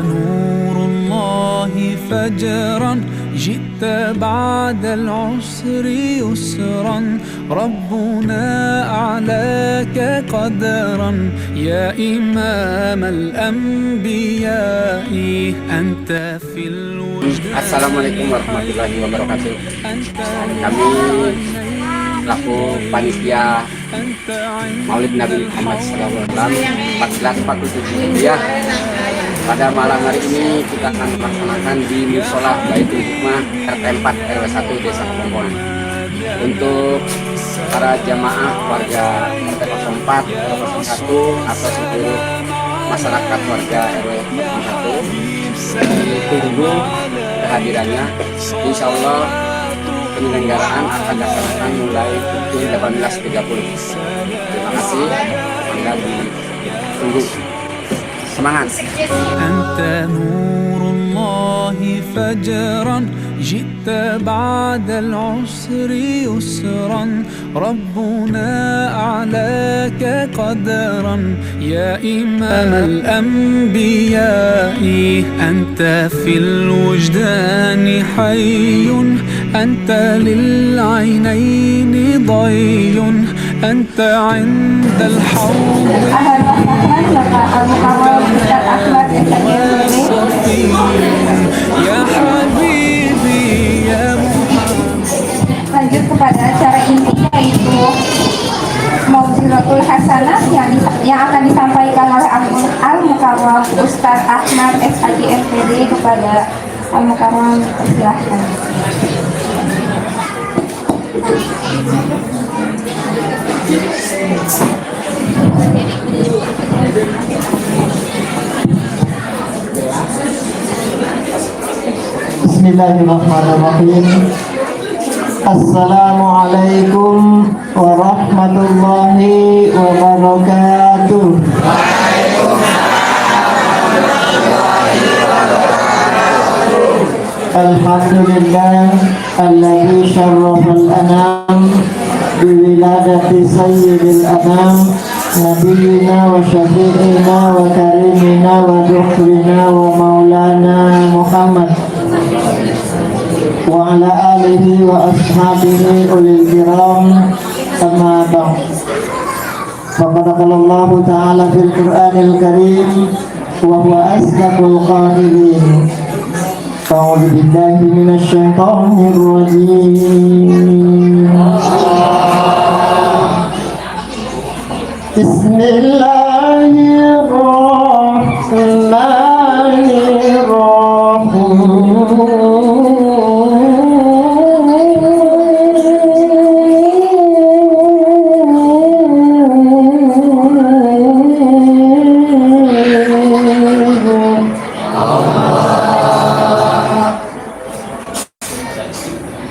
نور الله فجرا جئت بعد العسر يسرا ربنا أعلاك قدرا يا إمام الأنبياء أنت في الوجدان. Assalamualaikum warahmatullahi wabarakatuh. Kami selaku panitia Maulid Nabi Muhammad SAW 1447 Hijriah, pada malam hari ini kita akan melaksanakan di Musola Baitul Hikmah RT 4 RW 1 Desa Kepompongan. Untuk para jamaah warga RT 04, RW 01 atau seluruh masyarakat warga RW 01, ditunggu kehadirannya. Insya Allah penyelenggaraan akan dilaksanakan mulai pukul 18.30. Terima kasih, Anda ditunggu. Semangat. أنت نور الله فجرا جئت بعد العسر يسرا ربنا أعلاك قدرا يا إمام الأنبياء أنت في الوجدان حي أنت للعينين ضي أنت عند الحوض يا حبيبي يا محمد. Lanjut kepada acara inti, yaitu Mauzilatul Hasanah yang akan disampaikan oleh Al-Mukarram Ustadz Ahmad SHG MPD. Kepada Al-Mukarram, silahkan. Bismillahirrahmanirrahim. Assalamualaikum warahmatullahi wabarakatuh. Alhamdulillah alladzi syarrafal anam biwiladati sayyidil anam nabiyina wa syafi'ina wa karimina wa dhukrina wa maulana Muhammad wa ala alihi wa ashabihi ulil kiram, amma ba'd. Faqad qala Allah ta'ala fil Qur'anil Karim wa huwa asdaqul qa'ilin. A'udzu billahi minasy syaithanir rajim.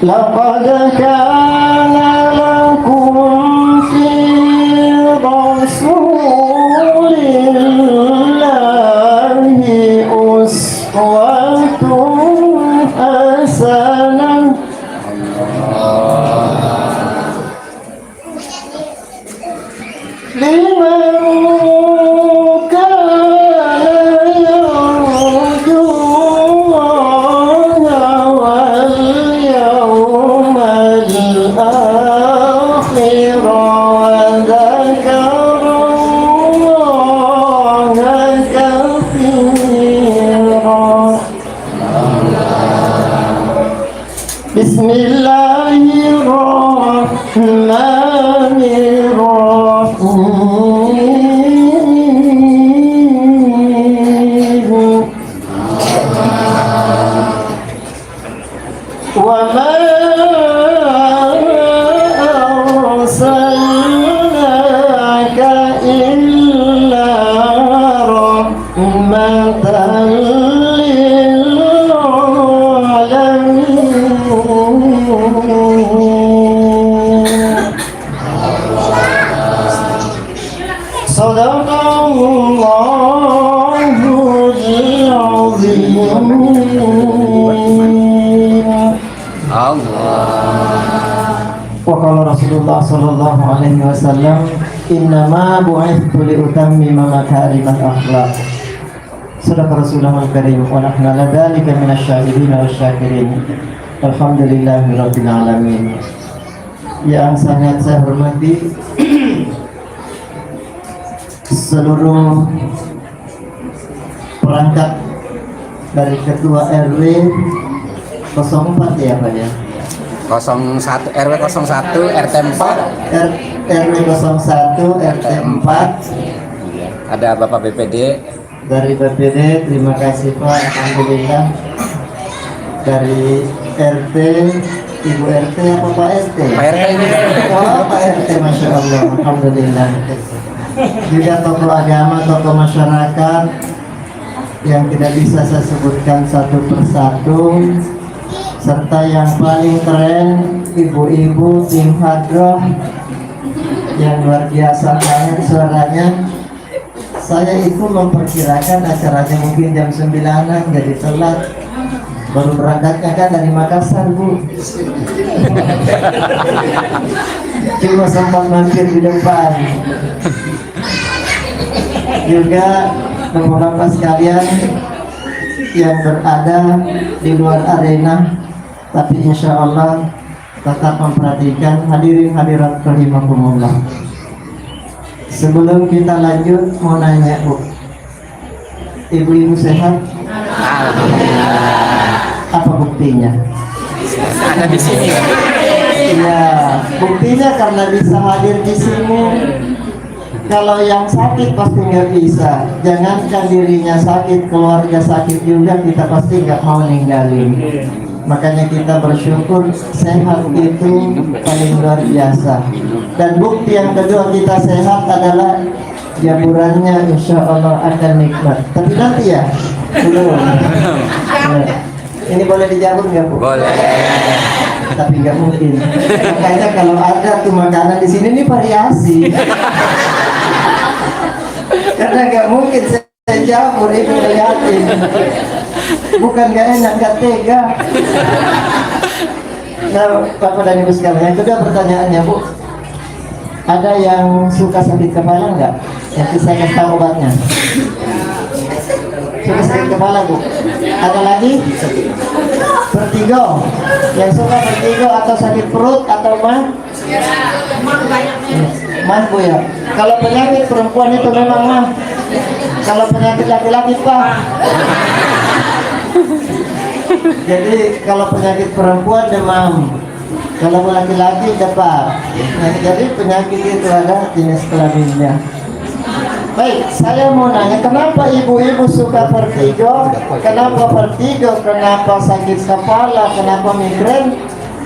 لقد كان لكم في رسول الله أسوة حسنة لمن كان يرجو الله واليوم الآخر وذكر الله كثيرا. بسم الله الرحمن الرحيم. وما أرسلناك إلا رحمة للعالمين. صدق الله العظيم. Wa qala Rasulullah sallallahu alaihi wasallam, innama bu'ithtu li utammima makarimal akhlaq. Sadaqa Rasulullah al-Karim wa nahnu ala dzalika minasyahidin wasyakirin. Alhamdulillahirabbil alamin. Yang sangat saya hormati seluruh perangkat dari Ketua RW 04 ya Pak ya. 01 RW 01 RT 4 RW 01 RT 4. ada Bapak BPD Dari BPD, terima kasih Pak, alhamdulillah. Dari RT, Ibu RT apa Pak RT? Pak RT ini Oh Pak RT, Masya Allah, alhamdulillah. Juga tokoh agama, tokoh masyarakat yang tidak bisa saya sebutkan satu persatu, serta yang paling keren, ibu-ibu tim hadroh yang luar biasa banget suaranya. Saya itu memperkirakan acaranya mungkin jam 9-an, jadi telat. Baru berangkatnya kan dari Makassar Bu. Cuma sempat mampir di depan. Juga bapak-bapak sekalian yang berada di luar arena, tapi insya Allah tetap memperhatikan hadirin hadirat rahimakumullah. Sebelum kita lanjut, mau nanya Bu, ibu-ibu sehat? Apa buktinya? ada di sini. Iya, buktinya karena bisa hadir di sini. Kalau yang sakit pasti nggak bisa. Jangankan dirinya sakit, keluarga sakit juga kita pasti nggak mau ninggalin. Makanya kita bersyukur sehat itu paling luar biasa. Dan bukti yang kedua kita sehat adalah jamurannya insya Allah akan nikmat. Tapi nanti ya, belum. Ini boleh dijabur nggak Bu? Boleh. Tapi nggak mungkin. Makanya kalau ada tuh makanan di sini ini variasi. Karena nggak mungkin saya jamur itu ngeliatin. Bukan nggak enak, nggak tega. Nah, Bapak dan Ibu sekalian, yang kedua pertanyaannya Bu, ada yang suka sakit kepala nggak? Yang saya kasih tahu obatnya. Suka sakit kepala Bu? Ada lagi? Vertigo. Yang suka vertigo atau sakit perut atau mah? Mah Bu ya. Kalau penyakit perempuan itu memang mah. Kalau penyakit laki-laki Pak. Jadi kalau penyakit perempuan demam, kalau laki-laki demam. Nah, jadi penyakit itu ada jenis kelaminnya. Baik, saya mau nanya, kenapa ibu-ibu suka vertigo? Kenapa vertigo? Kenapa sakit kepala? Kenapa migrain?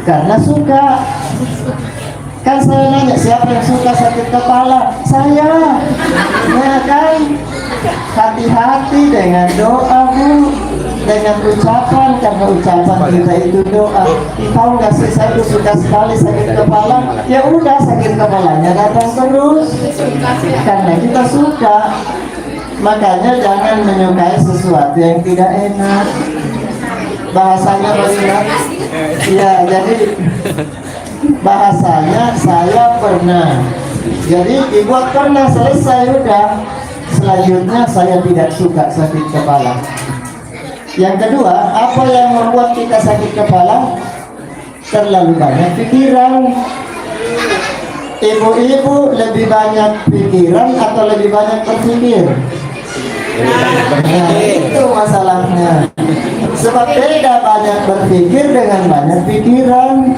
Karena suka. Kan saya nanya, siapa yang suka sakit kepala? Saya. Ya kan? Hati-hati dengan doa Bu, dengan ucapan, karena ucapan kita itu doa. Tahu nggak sih, saya itu suka sekali sakit kepala. Ya udah, sakit kepalanya datang terus. Karena kita suka. Makanya jangan menyukai sesuatu yang tidak enak. Bahasanya bagaimana? Ya, jadi bahasanya saya pernah. Jadi dibuat pernah, selesai udah. Selanjutnya saya tidak suka sakit kepala. Yang kedua, apa yang membuat kita sakit kepala? Terlalu banyak pikiran. Ibu-ibu lebih banyak pikiran atau lebih banyak berpikir? Nah, itu masalahnya. Sebab beda banyak berpikir dengan banyak pikiran.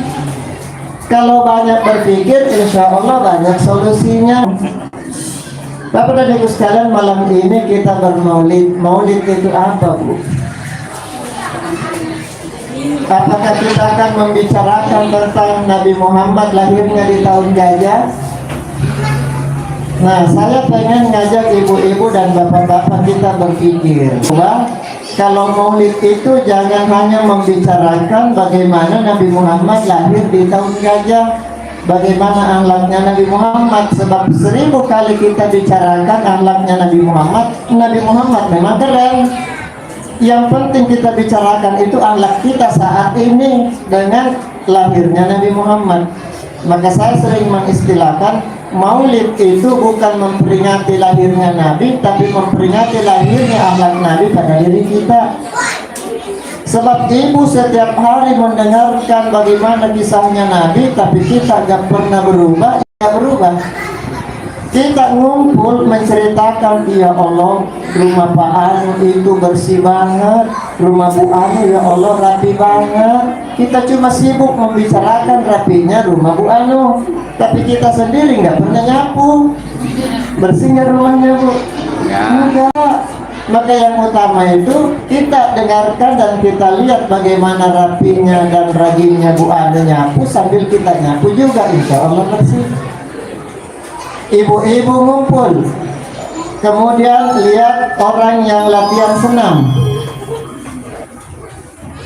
Kalau banyak berpikir, insya Allah banyak solusinya. Bapak dan Ibu sekalian, malam ini kita bermaulid. Maulid itu apa Bu? Apakah kita akan membicarakan tentang Nabi Muhammad lahirnya di tahun gajah? Nah, saya pengen ngajak ibu-ibu dan bapak-bapak kita berpikir bahwa kalau maulid itu jangan hanya membicarakan bagaimana Nabi Muhammad lahir di tahun gajah, bagaimana akhlaknya Nabi Muhammad. Sebab 1000 kali kita bicarakan akhlaknya Nabi Muhammad memang keren. Yang penting kita bicarakan itu akhlak kita saat ini dengan lahirnya Nabi Muhammad. Maka saya sering mengistilahkan Maulid itu bukan memperingati lahirnya Nabi, tapi memperingati lahirnya akhlak Nabi pada diri kita. Sebab ibu setiap hari mendengarkan bagaimana kisahnya Nabi, tapi kita gak pernah berubah, gak berubah. Kita ngumpul menceritakan, ya Allah, rumah Pak Anu itu bersih banget, rumah Bu Anu ya Allah rapi banget. Kita cuma sibuk membicarakan rapinya rumah Bu Anu, tapi kita sendiri nggak pernah nyapu, bersihnya rumahnya Bu. Enggak. Maka yang utama itu kita dengarkan dan kita lihat bagaimana rapinya dan rajinnya Bu Anu nyapu, sambil kita nyapu juga, insya Allah bersih. Ibu-ibu ngumpul, kemudian lihat orang yang latihan senam,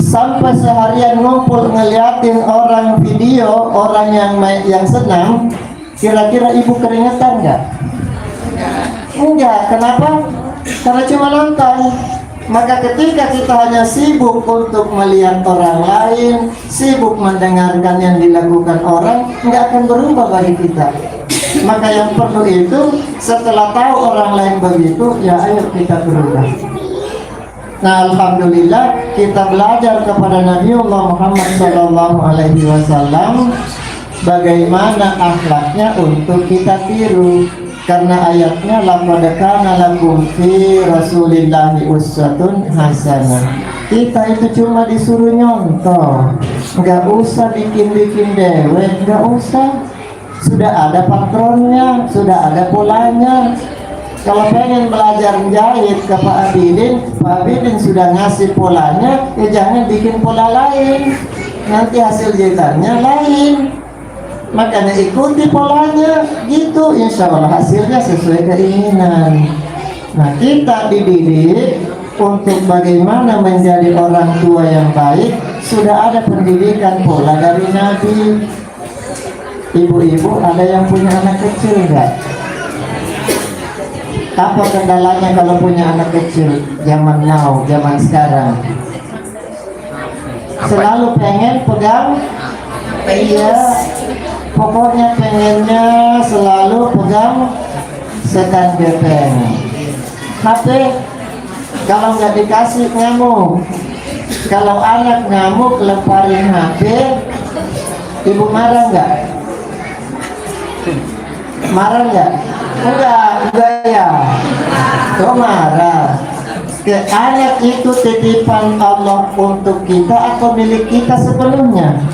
sampai seharian ngumpul ngeliatin orang video orang yang senam. Kira-kira ibu keringetan nggak? Enggak. Kenapa? Karena cuma nonton. Maka ketika kita hanya sibuk untuk melihat orang lain, sibuk mendengarkan yang dilakukan orang, nggak akan berubah bagi kita. Maka yang perlu itu, setelah tahu orang lain begitu, ya ayo kita berubah. Nah, alhamdulillah kita belajar kepada Nabiullah Muhammad SAW bagaimana akhlaknya untuk kita tiru. Karena ayatnya laqad kana lakum fi Rasulillahi uswatun hasanah. Kita itu cuma disuruh nyontoh, nggak usah bikin-bikin dewe, nggak usah. Sudah ada patronnya, sudah ada polanya. Kalau pengen belajar jahit ke Pak Abidin sudah ngasih polanya, ya jangan bikin pola lain, nanti hasil jahitannya lain. Makanya ikuti polanya, gitu, insya Allah hasilnya sesuai keinginan. Nah, kita dididik untuk bagaimana menjadi orang tua yang baik. Sudah ada pendidikan pola dari Nabi. Ibu-ibu ada yang punya anak kecil enggak? Apa kendalanya kalau punya anak kecil zaman now, zaman sekarang? Selalu pengen pegang, iya, pokoknya pengennya selalu pegang setan gepeng. HP kalau nggak dikasih ngamuk. Kalau anak ngamuk lemparin HP, ibu marah nggak? Marah nggak? Enggak ya. Kok marah? Anak itu titipan Allah untuk kita atau milik kita sepenuhnya?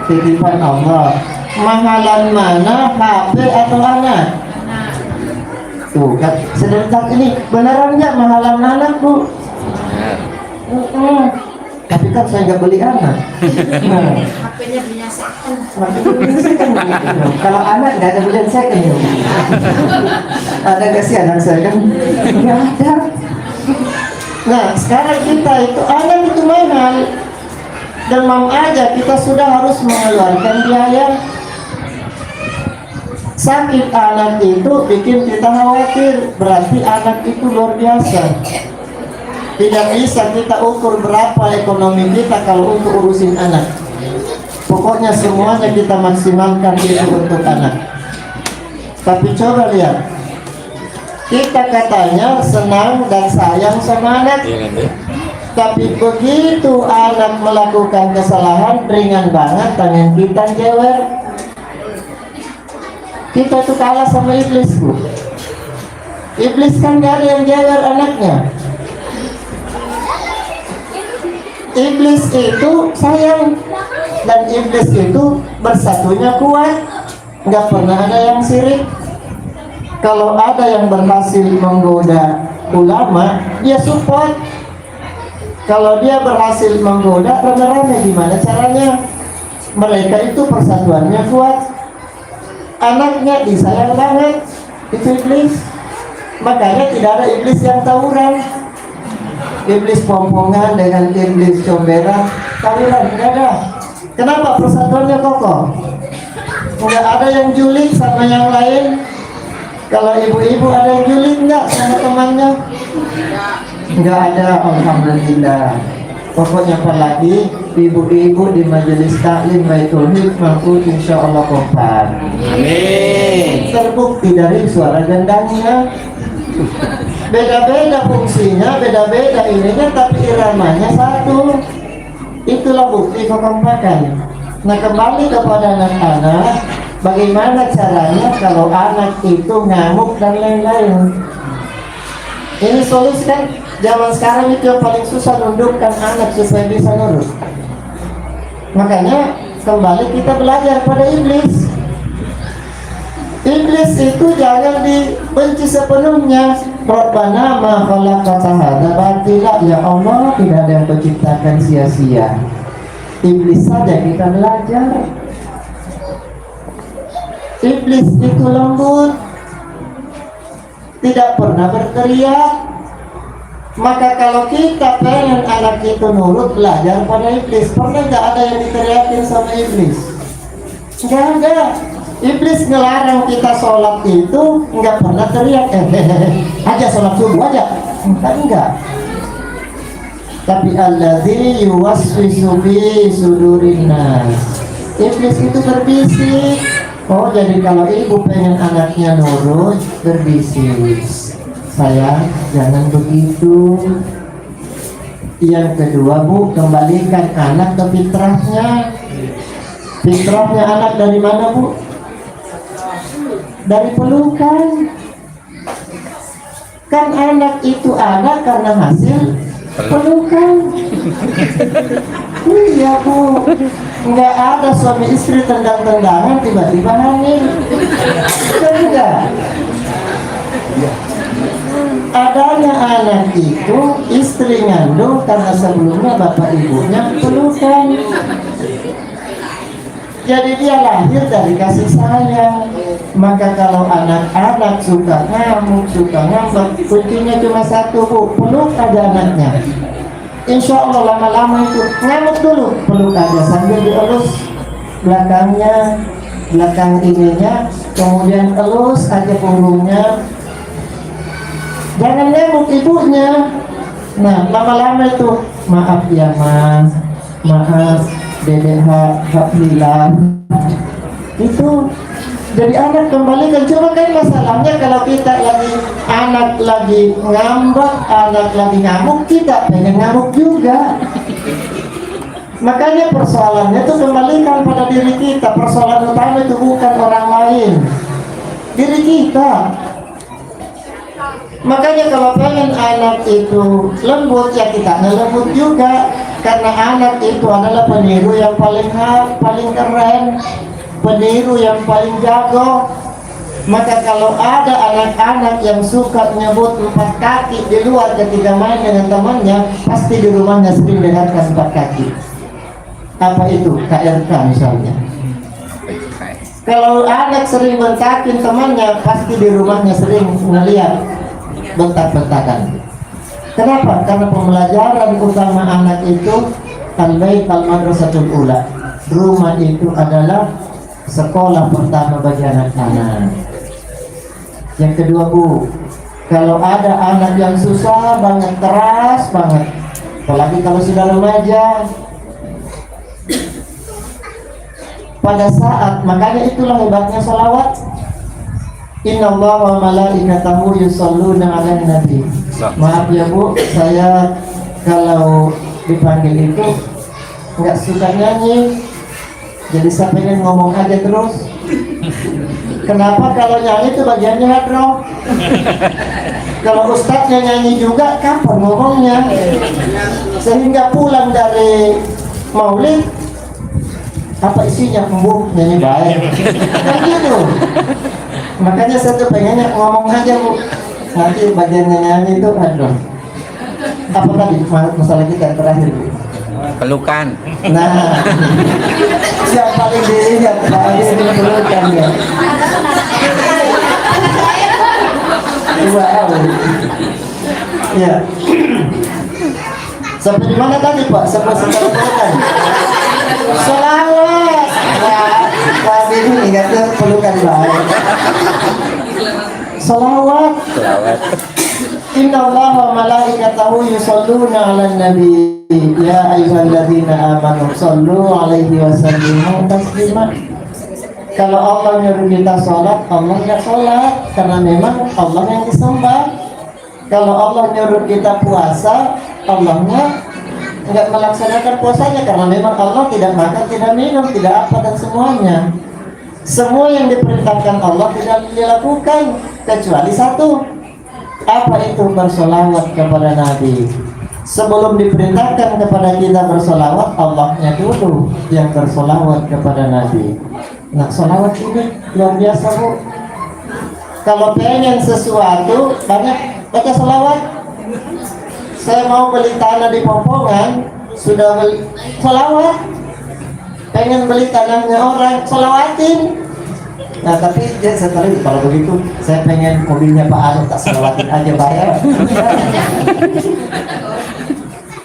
Titipan Allah. Mahalan mana, HP atau anak? Tuh kan, sebentar ini beneran nggak mahalan anak Bu? Tapi kan saya nggak beli anak. HP-nya belinya second. Kalau anak nggak ada belian second ya. Ada nggak sih anak second? Nggak ada. Nah, sekarang kita itu anak itu mahal, dan mau aja kita sudah harus mengeluarkan biaya. Sakit anak itu bikin kita khawatir, berarti anak itu luar biasa. Tidak bisa kita ukur berapa ekonomi kita kalau untuk urusin anak. Pokoknya semuanya kita maksimalkan itu untuk anak. Tapi coba lihat, kita katanya senang dan sayang sama anak, tapi begitu anak melakukan kesalahan ringan banget, tangan kita jewer. Kita itu kalah sama iblis Bu. Iblis kan gak ada yang jewer anaknya. Iblis itu sayang, dan iblis itu bersatunya kuat, nggak pernah ada yang sirik. Kalau ada yang berhasil menggoda ulama, dia support. Kalau dia berhasil menggoda rame-rame, gimana caranya? Mereka itu persatuannya kuat, anaknya disayang banget, itu iblis. Makanya tidak ada iblis yang tawuran. Iblis pompongan dengan iblis comberan, tawuran tidak ada. Kenapa? Persatuannya kokoh. Nggak ada yang julid sama yang lain. Kalau ibu-ibu ada yang julid nggak sama temannya? Nggak ada, alhamdulillah. Pokoknya apalagi ibu-ibu di majelis taklim Baitul Hikmah insya Allah kompak. Amin. Terbukti dari suara gendangnya. Beda-beda fungsinya, beda-beda ininya, tapi iramanya satu. Itulah bukti kekompakan. Nah, kembali kepada anak-anak, bagaimana caranya kalau anak itu ngamuk dan lain-lain. Ini solusi kan zaman sekarang itu yang paling susah nundukkan anak supaya bisa nurut. Makanya kembali kita belajar pada iblis. Iblis itu jangan dibenci sepenuhnya. Rabbana ma khalaqta hadza batila, ya Allah, tidak ada yang menciptakan sia-sia. Iblis saja kita belajar. Iblis itu lembut, tidak pernah berteriak. Maka kalau kita pengen anak itu nurut, belajar pada iblis. Pernah nggak ada yang diteriakin sama iblis? Nggak ada. Iblis ngelarang kita sholat itu nggak pernah teriak, aja sholat subuh aja, enggak. Tapi alladzi yuwaswisu fi sudurin nas. Iblis itu berbisik. Oh, jadi kalau ibu pengen anaknya nurut, berbisik. Sayang, jangan begitu. Yang kedua, Bu, kembalikan anak ke fitrahnya. Fitrahnya anak dari mana, Bu? Dari pelukan. Kan anak itu ada karena hasil pelukan. Iya, Bu. Nggak ada suami istri tendang-tendangan tiba-tiba hamil. Enggak. Adanya anak itu istri ngandung karena sebelumnya bapak ibunya pelukan. Jadi dia lahir dari kasih sayang. Maka kalau anak-anak suka ngamuk, suka ngambek, kuncinya cuma satu, Bu, peluk aja anaknya. Insya Allah lama-lama itu ngamuk dulu, peluk aja sambil dielus belakangnya, belakang ininya, kemudian elus aja punggungnya. Jangan ngamuk ibunya. Nah, lama-lama itu, maaf ya Mas, maaf Dedek hak hilang. Itu jadi anak kembalikan. Cuma kan masalahnya kalau kita lagi anak lagi ngambek, anak lagi ngamuk, kita pengen ngamuk juga. Makanya persoalannya itu kembalikan pada diri kita. Persoalan utama itu bukan orang lain, diri kita. Makanya kalau pengen anak itu lembut, ya kita lembut juga. Karena anak itu adalah peniru yang paling keren, peniru yang paling jago. Maka kalau ada anak-anak yang suka nyebut 4 kaki di luar ketika main dengan temannya, pasti di rumahnya sering dengarkan 4 kaki. Apa itu? KRK misalnya. Kalau anak sering bentakin temannya, pasti di rumahnya sering melihat bentak-bentakan. Kenapa? Karena pembelajaran utama anak itu al-bait al-madrasatul ula. Rumah itu adalah sekolah pertama bagi anak-anak. Yang kedua, Bu, kalau ada anak yang susah banget, keras banget, apalagi kalau sudah remaja, pada saat, makanya itulah hebatnya sholawat. Inna Allah wa malaikatahu yusalluna 'alan nabi. Maaf ya Bu, saya kalau dipanggil itu nggak suka nyanyi, jadi saya pengen ngomong aja terus. Kenapa? Kalau nyanyi itu bagiannya hadroh. Kalau ustadznya nyanyi juga, kapan ngomongnya? Sehingga pulang dari maulid, apa isinya? Bu, nyanyi baik. Kan gitu. Makanya saya tuh pengennya ngomong aja Bu. Nanti bagiannya nyanyi itu hadroh. Apa tadi masalah kita terakhir Bu? Pelukan. Nah, yang paling dilihat paling diperlukan ya. Wow. Ya. Sampai di mana tadi Pak? Sampai pelukan. Selawat. Wah, tadi ini ingatnya pelukan baik. Selawat. Selawat. Inna Allah wa malaikatahu tahu yusalluna 'alan nabi ya ayyuhalladzina amanu sallu 'alaihi wa sallimu taslima. Kalau Allah nyuruh kita sholat, Allah nggak sholat karena memang Allah yang disembah. Kalau Allah nyuruh kita puasa, Allahnya nggak melaksanakan puasanya karena memang Allah tidak makan, tidak minum, tidak apa dan semuanya. Semua yang diperintahkan Allah tidak dilakukan kecuali satu. Apa itu? Bersolawat kepada Nabi. Sebelum diperintahkan kepada kita bersolawat, Allahnya dulu yang bersolawat kepada Nabi. Nah, solawat ini luar biasa, Bu. Kalau pengen sesuatu, banyak baca solawat. Saya mau beli tanah di Pompongan, sudah beli solawat. Pengen beli tanahnya orang, solawatin. Nah, tapi dia setelah kalau begitu, saya pengen mobilnya Pak Anu, tak solawatin aja bayar.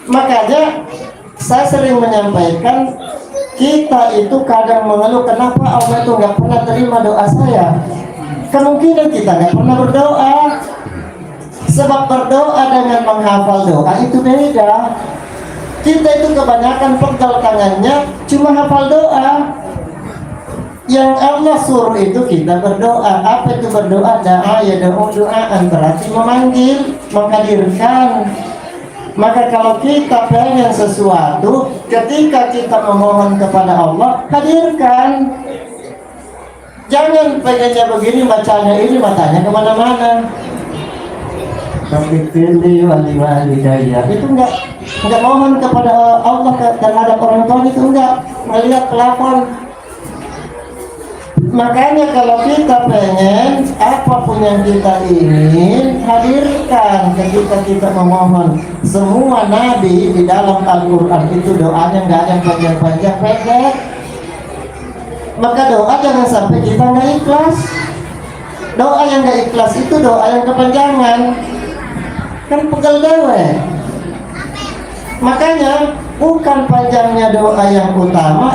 Makanya saya sering menyampaikan, kita itu kadang mengeluh kenapa Allah itu nggak pernah terima doa saya. Kemungkinan kita nggak pernah berdoa. Sebab berdoa dengan menghafal doa itu beda. Kita itu kebanyakan pegal tangannya cuma hafal doa. Yang Allah suruh itu kita berdoa. Apa itu berdoa? Da'a ya doaan, berarti memanggil, menghadirkan. Maka kalau kita pengen sesuatu, ketika kita memohon kepada Allah, hadirkan. Jangan pengennya begini, bacanya ini, matanya kemana-mana. Tapi pilih wali-wali daya itu enggak mohon kepada Allah terhadap orang tua, itu enggak melihat pelafon. Makanya kalau kita pengen apapun yang kita ingin, hadirkan ketika kita memohon. Semua nabi di dalam Al-Quran itu doanya nggak ada yang panjang-panjang, pendek. Maka doa jangan sampai kita nggak ikhlas. Doa yang nggak ikhlas itu doa yang kepanjangan, kan pegel dewe. Makanya bukan panjangnya doa yang utama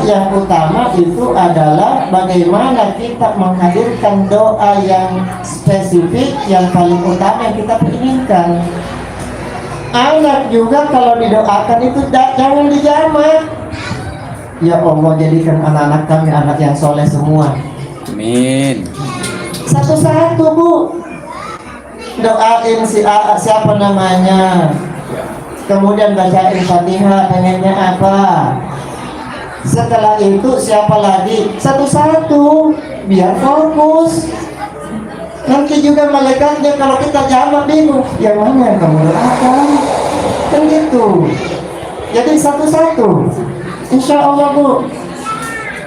itu adalah bagaimana kita menghadirkan doa yang spesifik, yang paling utama yang kita inginkan. Anak juga kalau didoakan itu jangan dijamak. Ya Allah, jadikan anak-anak kami anak yang soleh semua. Amin. Satu-satu, Bu. Doain siapa namanya, kemudian bacain Fatihah, pengennya apa. Setelah itu siapa lagi, satu-satu biar fokus. Nanti juga malaikatnya kalau kita jamak bingung, yang mana yang kamu doakan, kan gitu. Jadi satu-satu, insya Allah, Bu.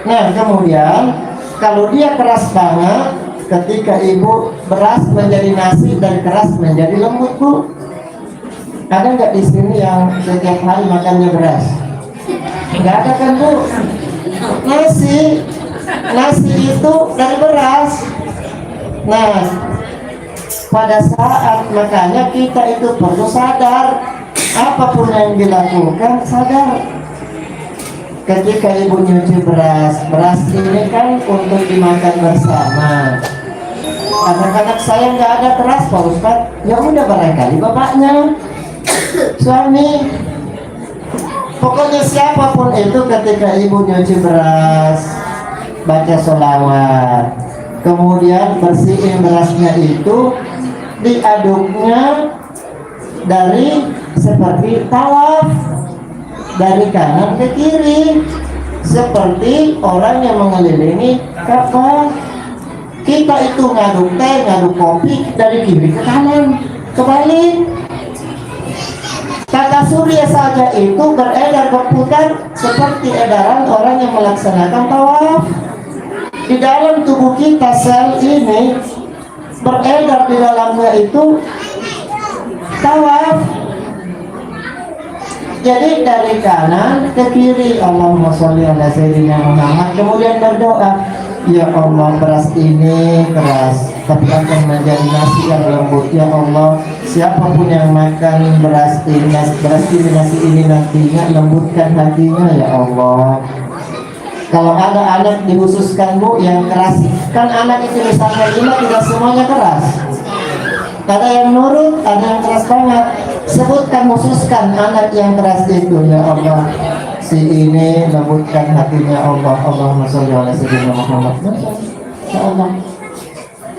Nah, kemudian kalau dia keras banget, ketika ibu beras menjadi nasi dan keras menjadi lembut, Bu. Ada nggak di sini yang setiap hari makannya beras? Nggak ada kan, Bu? Nasi itu dari beras. Nah, pada saat makanya kita itu perlu sadar, apapun yang dilakukan sadar. Ketika ibu nyuci beras ini kan untuk dimakan bersama. Anak-anak saya nggak ada keras, Pak Ustadz. Ya udah, barangkali bapaknya, suami, pokoknya siapapun itu ketika ibu nyuci beras, baca sholawat, kemudian bersihin berasnya itu, diaduknya dari seperti tawaf, dari kanan ke kiri, seperti orang yang mengelilingi Ka'bah. Kita itu ngaduk teh, ngaduk kopi dari kiri ke kanan, kebalik. Tata surya saja itu beredar, berputar seperti edaran orang yang melaksanakan tawaf. Di dalam tubuh kita, sel ini beredar di dalamnya itu tawaf. Jadi dari kanan ke kiri, Allahumma sholli ala sayyidina Muhammad. Kemudian berdoa, ya Allah, beras ini keras, tapi akan menjadi nasi yang lembut. Ya Allah, siapapun yang makan beras ini, nasi ini nantinya lembutkan hatinya, ya Allah. Kalau ada anak dikhususkan, Bu, yang keras, kan anak itu misalnya 5, tidak semuanya keras. Ada yang nurut, ada yang keras banget. sebutkan, khususkan anak yang keras itu, ya Allah, si ini lembutkan hatinya Allah. Allahumma sholli ala sayyidina Muhammad. Ya Allah,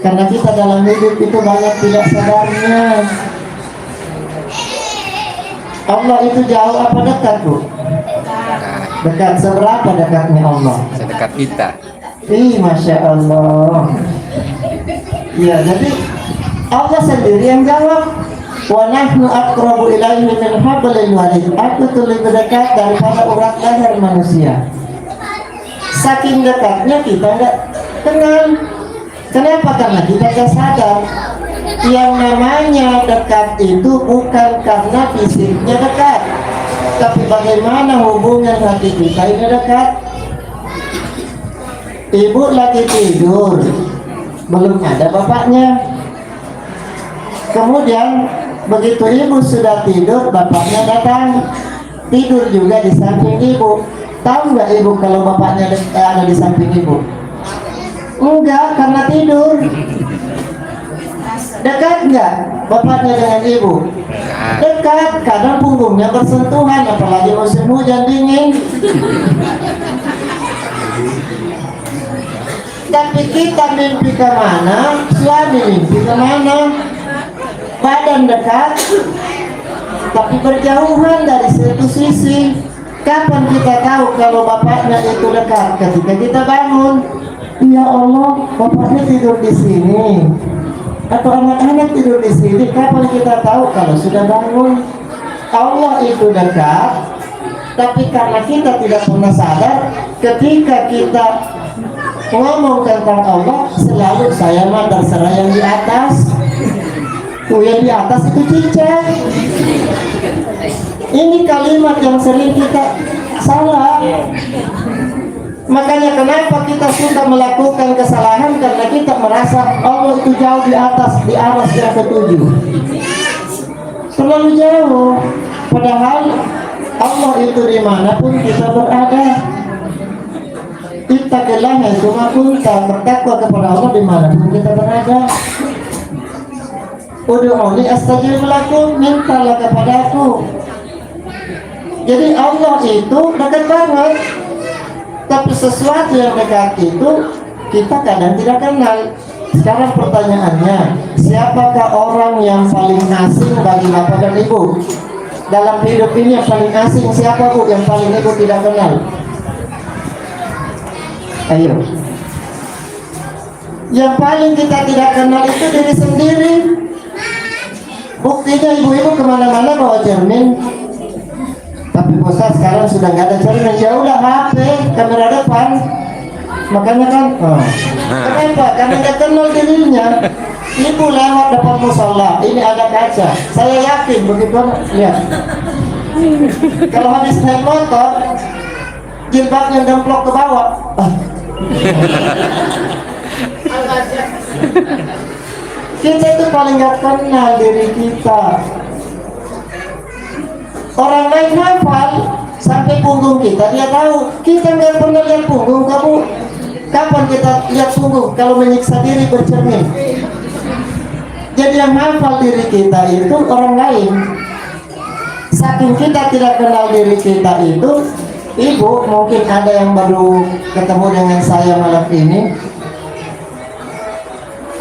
karena kita dalam hidup itu banyak tidak sadarnya. Allah itu jauh apa dekat, Bu? Dekat. Seberapa dekatnya Allah? Sedekat kita. Masya Allah. Ya, jadi Allah sendiri yang jawab. Wa nahnu aqrabu ilaihi min hablil warid. Aku tuh lebih dekat daripada urat leher manusia. Saking dekatnya kita nggak kenal. Kenapa? Karena kita nggak sadar. Yang namanya dekat itu bukan karena fisiknya dekat, tapi bagaimana hubungan hati kita ini dekat. Ibu lagi tidur, belum ada bapaknya. Kemudian begitu ibu sudah tidur, bapaknya datang, tidur juga di samping ibu. Tahu nggak ibu kalau bapaknya ada di samping ibu? Enggak, karena tidur. Dekat nggak bapaknya dengan ibu? Dekat, kadang punggungnya bersentuhan, apalagi musim hujan dingin. Tapi kita mimpi kemana? Suami mimpi kemana? Badan dekat, tapi berjauhan dari satu sisi. Kapan kita tahu kalau bapaknya itu dekat? Ketika kita bangun. Ya Allah, bapaknya tidur di sini, atau anak-anak tidur di sini. Kapan kita tahu kalau sudah bangun? Allah itu dekat, tapi karena kita tidak pernah sadar, ketika kita ngomong tentang Allah, selalu saya mah terserah yang di atas. Yang di atas itu cicak. Ini kalimat yang sering kita salah. Makanya kenapa kita suka melakukan kesalahan? Karena kita merasa Allah itu jauh di atas, di aras yang ketujuh, terlalu jauh. Padahal Allah itu dimanapun kita berada. Kita kelah cuma kunta, bertakwa kepada Allah dimanapun kita berada. Ud'uni astajib lakum, mintalah kepadaku. Jadi Allah itu dekat banget. Tapi sesuatu yang dekat itu kita kadang tidak kenal. Sekarang pertanyaannya, siapakah orang yang paling asing bagi bapak dan ibu? Dalam hidup ini yang paling asing siapa, Bu? Yang paling ibu tidak kenal? Ayo. Yang paling kita tidak kenal itu diri sendiri. Buktinya ibu-ibu kemana-mana bawa cermin. Tapi Ustaz sekarang sudah nggak ada cermin, ya udah HP, kamera depan. Makanya kan, kenapa? Karena nggak kenal dirinya. Ibu lewat depan musola, ini ada kaca. Saya yakin begitu, lihat. Kalau habis naik motor, jilbabnya demplok ke bawah. Kita itu paling nggak kenal diri kita. Orang lain hafal sampai punggung kita, dia tahu. Kita nggak pernah lihat punggung kamu. Kapan kita lihat punggung? Kalau menyiksa diri bercermin. Jadi yang hafal diri kita itu orang lain. Saking kita tidak kenal diri kita itu, ibu mungkin ada yang baru ketemu dengan saya malam ini.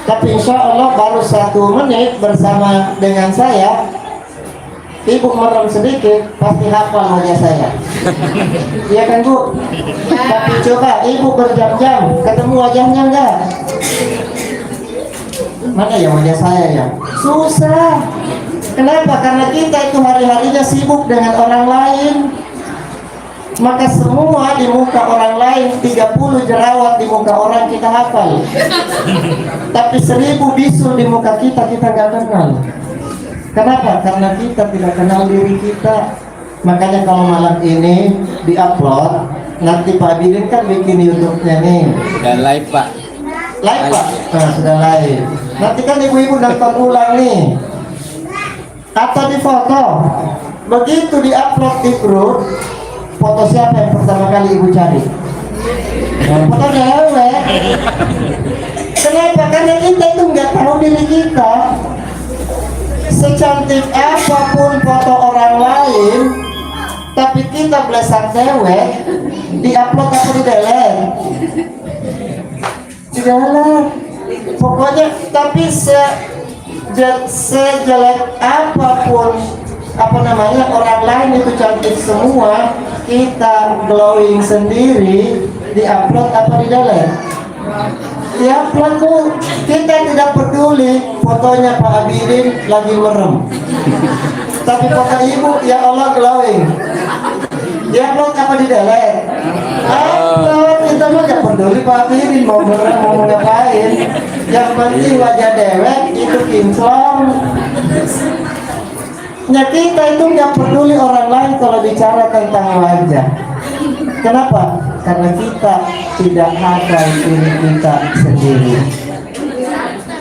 Tapi insya Allah baru 1 menit bersama dengan saya, ibu merem sedikit, pasti hafal wajah saya. Iya kan, Bu? Tapi coba ibu berjam-jam, ketemu wajahnya enggak? Mana ya wajah saya ya? Susah. Kenapa? Karena kita itu hari-harinya sibuk dengan orang lain. Maka semua di muka orang lain, 30 jerawat di muka orang kita hafal. Tapi 1000 bisul di muka kita nggak kenal. Kenapa? Karena kita tidak kenal diri kita. Makanya kalau malam ini di-upload, nanti Pak Bidin kan bikin YouTube-nya nih. Dan live, Pak. Live, Pak? Nah, sudah live. Nanti kan ibu-ibu nonton ulang nih. Atau di foto. Begitu di-upload di grup, foto siapa yang pertama kali ibu cari? Foto cewek. Kenapa? Karena kita itu nggak tahu diri kita. secantik apapun foto orang lain, tapi kita belasan dewek, diupload atau di delete? Di delete. Pokoknya, tapi sejelek apapun orang lain itu cantik semua, kita glowing sendiri, diupload atau di delete? Ya pelaku, kita tidak peduli fotonya Pak Abidin lagi merem, tapi foto ibu ya Allah glowing, ya upload apa di delete? Upload, kita mah gak peduli Pak Abidin mau merem mau ngapain, yang penting wajah dewek itu kinclong. Nah kita itu gak peduli orang lain kalau bicara tentang wajah. Kenapa? Karena kita tidak hargai diri kita sendiri.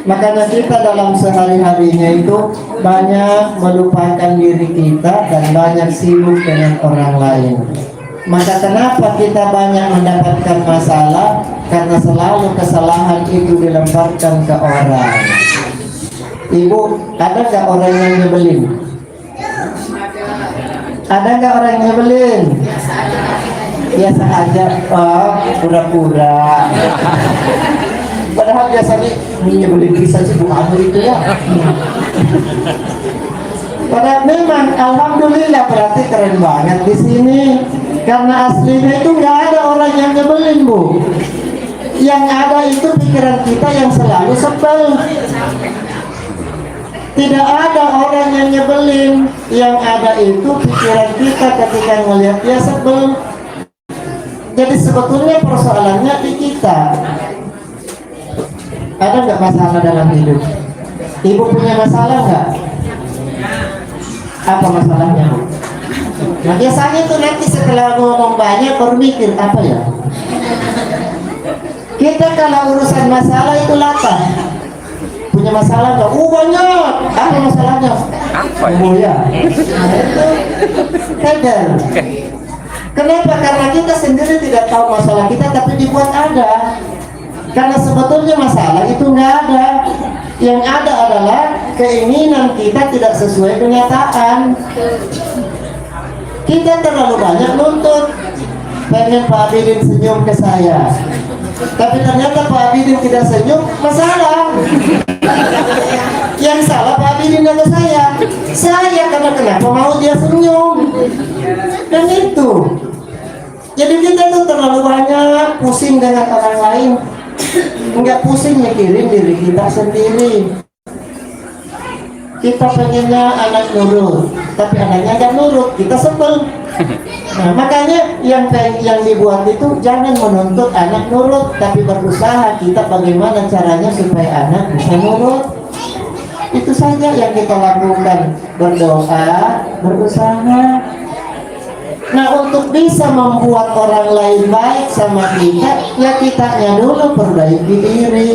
Makanya kita dalam sehari-harinya itu banyak melupakan diri kita dan banyak sibuk dengan orang lain. Maka kenapa kita banyak mendapatkan masalah? Karena selalu kesalahan itu dilemparkan ke orang. Ibu, ada gak orang yang nyebelin? Ada gak orang yang nyebelin? Biasa aja, pura-pura. Padahal biasanya nyebelin bisa sih bukan itu ya. Padahal memang alhamdulillah berarti keren banget di sini. Karena aslinya itu nggak ada orang yang nyebelin, Bu. Yang ada itu pikiran kita yang selalu sebel. Tidak ada orang yang nyebelin. Yang ada itu pikiran kita ketika melihat dia sebel. Jadi sebetulnya persoalannya di kita. Ada nggak masalah dalam hidup? Ibu punya masalah nggak? Apa masalahnya? Nah biasanya tuh nanti setelah ngomong banyak baru mikir apa ya? Kita kalau urusan masalah itu latah. Punya masalah nggak? Banyak. Apa masalahnya? Apa ya? Nah, itu keder. Kenapa? Karena kita sendiri tidak tahu masalah kita, tapi dibuat ada. Karena sebetulnya masalah itu nggak ada. Yang ada adalah keinginan kita tidak sesuai kenyataan. Kita terlalu banyak nuntut. Pengen Pak Abidin senyum ke saya, tapi ternyata Pak Abidin tidak senyum, masalah. Yang salah Pak Abidin atau saya? Saya, karena kenapa mau dia senyum? Dan itu. Jadi kita tuh terlalu banyak pusing dengan orang lain, enggak pusing mikirin diri kita sendiri. Kita pengennya anak nurut, tapi anaknya nggak nurut, kita sebel. Nah, makanya yang dibuat itu jangan menuntut anak nurut, tapi berusaha kita bagaimana caranya supaya anak bisa nurut. Itu saja yang kita lakukan, berdoa, berusaha. Nah, untuk bisa membuat orang lain baik sama kita, ya kitanya dulu perbaiki diri.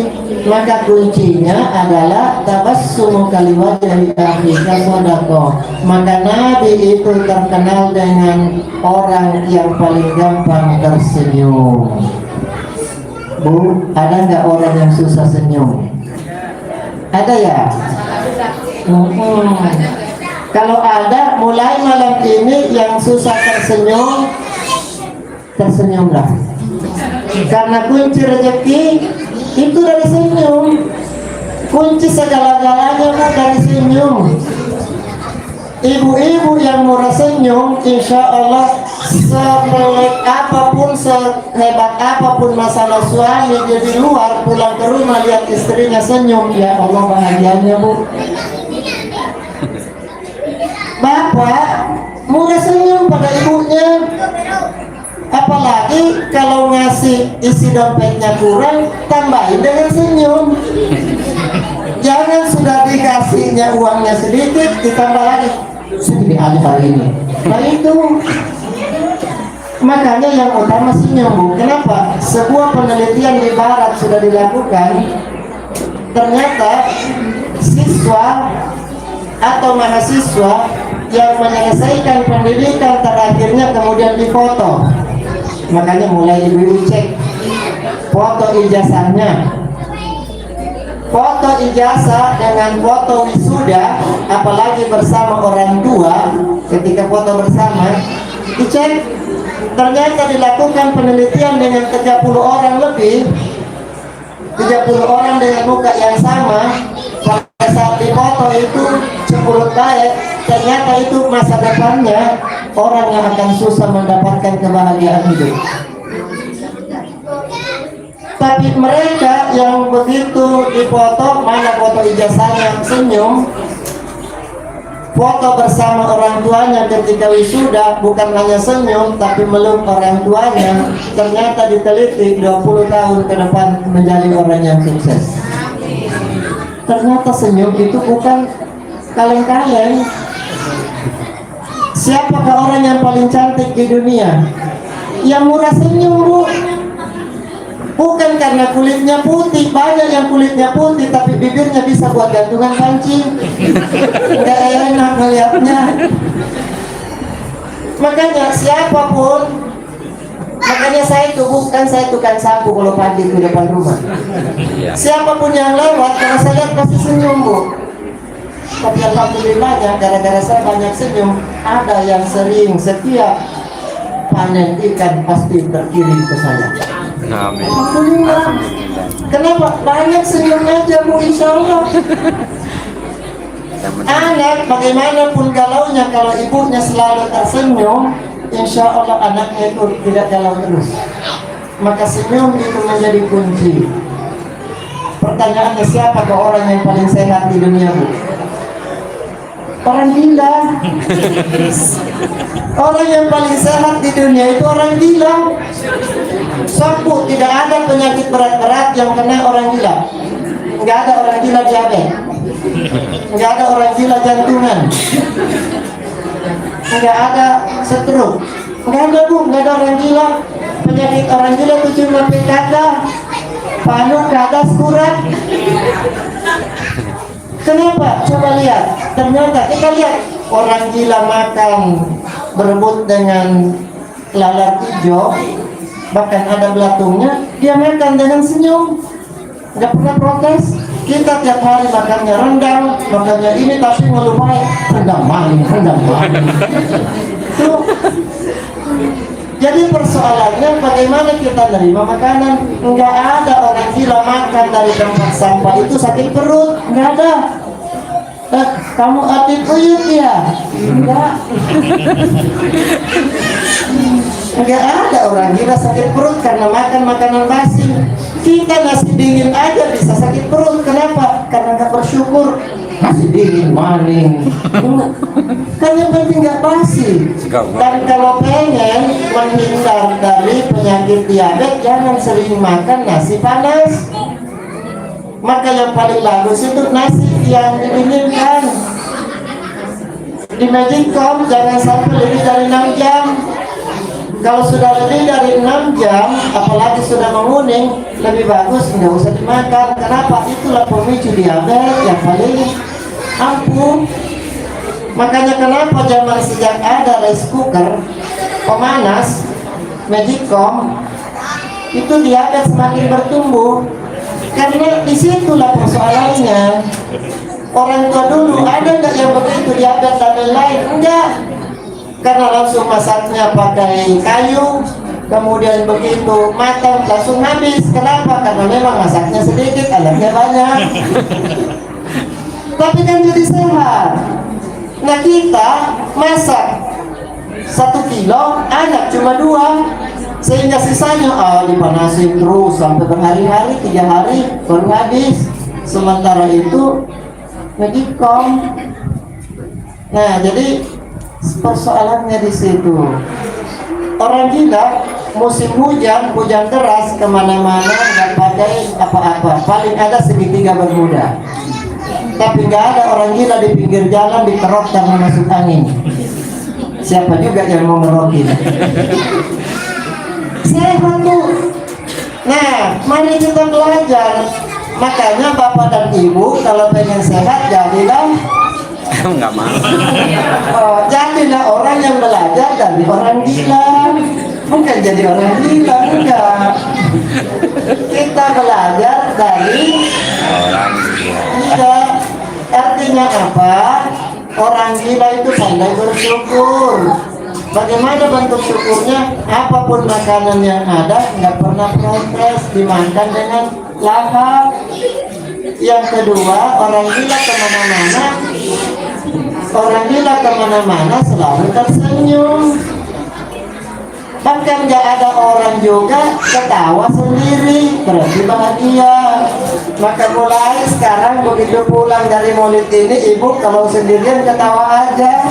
Maka kuncinya adalah tabassumu kaliwajhi akhika shadaqah. Maka Nabi itu terkenal dengan orang yang paling gampang tersenyum. Bu, ada nggak orang yang susah senyum? Ada ya? Kalau ada, mulai malam ini yang susah tersenyum, tersenyumlah. Karena kunci rezeki itu dari senyum. Kunci segala-galanya dari senyum. Ibu-ibu yang murah senyum, insya Allah semelek apapun, sehebat apapun masalah suami dia di luar, pulang ke rumah lihat istrinya senyum, ya Allah bahagianya, Bu. Bapak murah senyum pada ibunya. Apalagi kalau ngasih isi dompetnya kurang, tambahin dengan senyum. Jangan sudah dikasihnya uangnya sedikit, ditambah lagi sedikit aja hari ini. Nah itu makanya yang utama senyum, Bu. Kenapa? Sebuah penelitian di barat sudah dilakukan. Ternyata siswa atau mahasiswa yang menyelesaikan pendidikan terakhirnya kemudian difoto. Makanya mulai ibu cek foto ijazahnya, foto ijazah dengan foto wisuda, apalagi bersama orang tua, ketika foto bersama, dicek, ternyata dilakukan penelitian dengan 30 orang lebih, 30 orang dengan muka yang sama, pada saat difoto itu cemburut baik, ternyata itu masa depannya orang yang akan susah mendapatkan kebahagiaan hidup. Tapi mereka yang begitu difoto, mana foto ijazahnya senyum, foto bersama orang tuanya ketika wisuda bukan hanya senyum tapi meluk orang tuanya, ternyata diteliti 20 tahun ke depan menjadi orang yang sukses. Ternyata senyum itu bukan kaleng-kaleng. Siapakah orang yang paling cantik di dunia? Yang murah senyum, Bu. Bukan karena kulitnya putih, banyak yang kulitnya putih tapi bibirnya bisa buat gantungan panci. Nggak enak melihatnya. Makanya siapapun, makanya saya itu bukan saya tukang sapu kalau pagi di depan rumah. Siapapun yang lewat, kalau saya lihat pasti senyum, Bu. Tapi alhamdulillahnya gara-gara saya banyak senyum, ada yang sering setiap panen ikan pasti berkirim ke saya. Amin. Alhamdulillah. Kenapa? Banyak senyum aja, Bu, insya Allah. Anak bagaimanapun galaunya, kalau ibunya selalu tersenyum, insya Allah anaknya itu tidak galau terus. Maka senyum itu menjadi kunci. Pertanyaannya, siapakah orang yang paling sehat di dunia, Bu? Orang gila. Orang yang paling sehat di dunia itu orang gila. Sapu, tidak ada penyakit berat-berat yang kena orang gila. Enggak ada orang gila diabetes. Enggak ada orang gila jantungan. Enggak ada stroke. Enggak ada, Bu, enggak ada orang gila. Penyakit orang gila itu cuma PKK, panu, kadas, kurat. Kenapa? Coba lihat. Ternyata kita lihat orang gila makan berebut dengan lalat hijau, bahkan ada belatungnya, dia makan dengan senyum, nggak pernah protes. Kita tiap hari makannya rendang, makannya ini, tapi melupai rendang maling. Tuh. Jadi persoalannya bagaimana kita nerima makanan. Nggak ada orang gila makan dari tempat sampah itu sakit perut, nggak ada. Kamu atlet uyut ya? Enggak. Enggak ada orang gila sakit perut karena makan makanan basi. Kita nasi dingin aja bisa sakit perut. Kenapa? Karena nggak bersyukur. Nasi dingin maling. Kan yang penting nggak basi. Dan kalau pengen menghindar dari penyakit diabetes, jangan sering makan nasi panas. Maka yang paling bagus itu nasi yang didinginkan. Di Magicom jangan sampai lebih dari 6 jam. Kalau sudah lebih dari 6 jam, apalagi sudah menguning, lebih bagus nggak usah dimakan. Kenapa? Itulah pemicu diabetes yang paling ampuh. Makanya kenapa zaman sejak ada rice cooker pemanas Magicom, itu diabetes semakin bertumbuh. Karena disitulah persoalannya. Orang tua dulu ada nggak yang begitu diabetes dan lain-lain? Enggak. Karena langsung masaknya pakai kayu, kemudian begitu matang langsung habis. Kenapa? Karena memang masaknya sedikit, alatnya banyak. Tapi kan jadi sehat. Nah kita masak 1 kilo, anak cuma 2. Sehingga sisanya dipanasin terus sampai berhari-hari, 3 hari baru habis. Sementara itu Magicom. Nah, jadi persoalannya di situ. Orang gila musim hujan deras kemana-mana nggak pakai apa-apa. Paling ada segitiga bermuda. Tapi nggak ada orang gila di pinggir jalan dikerok karena masuk angin. Siapa juga yang mau ngerokin? Sehat, Bu. Nah, mari kita belajar. Makanya Bapak dan Ibu kalau pengen sehat jadilah Nggak mau. jadilah orang yang belajar dari orang gila. Bukan jadi orang gila, enggak. Kita belajar dari Orang gila. Iya, artinya apa? Orang gila itu pandai bersyukur. Bagaimana bentuk syukurnya? Apapun makanan yang ada, nggak pernah protes, dimakan dengan lahap. Yang kedua, orang gila kemana-mana, selalu tersenyum. Bahkan nggak ada orang juga ketawa sendiri, berarti bahagia. Maka mulai sekarang begitu pulang dari maulid ini, ibu kalau sendirian ketawa aja.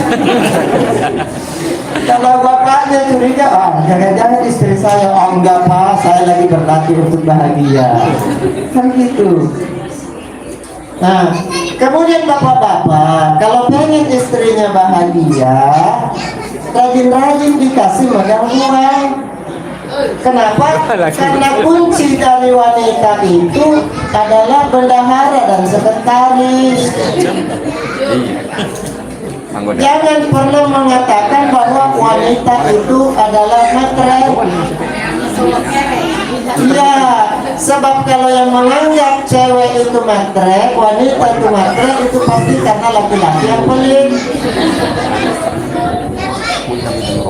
Kalau bapaknya curiga, jangan-jangan istri saya, enggak pak, saya lagi berlatih untuk bahagia. Kan gitu. Nah, kemudian bapak-bapak, kalau pengen istrinya bahagia, rajin-rajin dikasih modal uang. Kenapa? Karena kunci dari wanita itu adalah bendahara dan sekretaris. Jangan pernah mengatakan bahwa wanita itu adalah matre. Iya, sebab kalau yang menganggap cewek itu matre, wanita itu matre, itu pasti karena laki-laki yang pelit.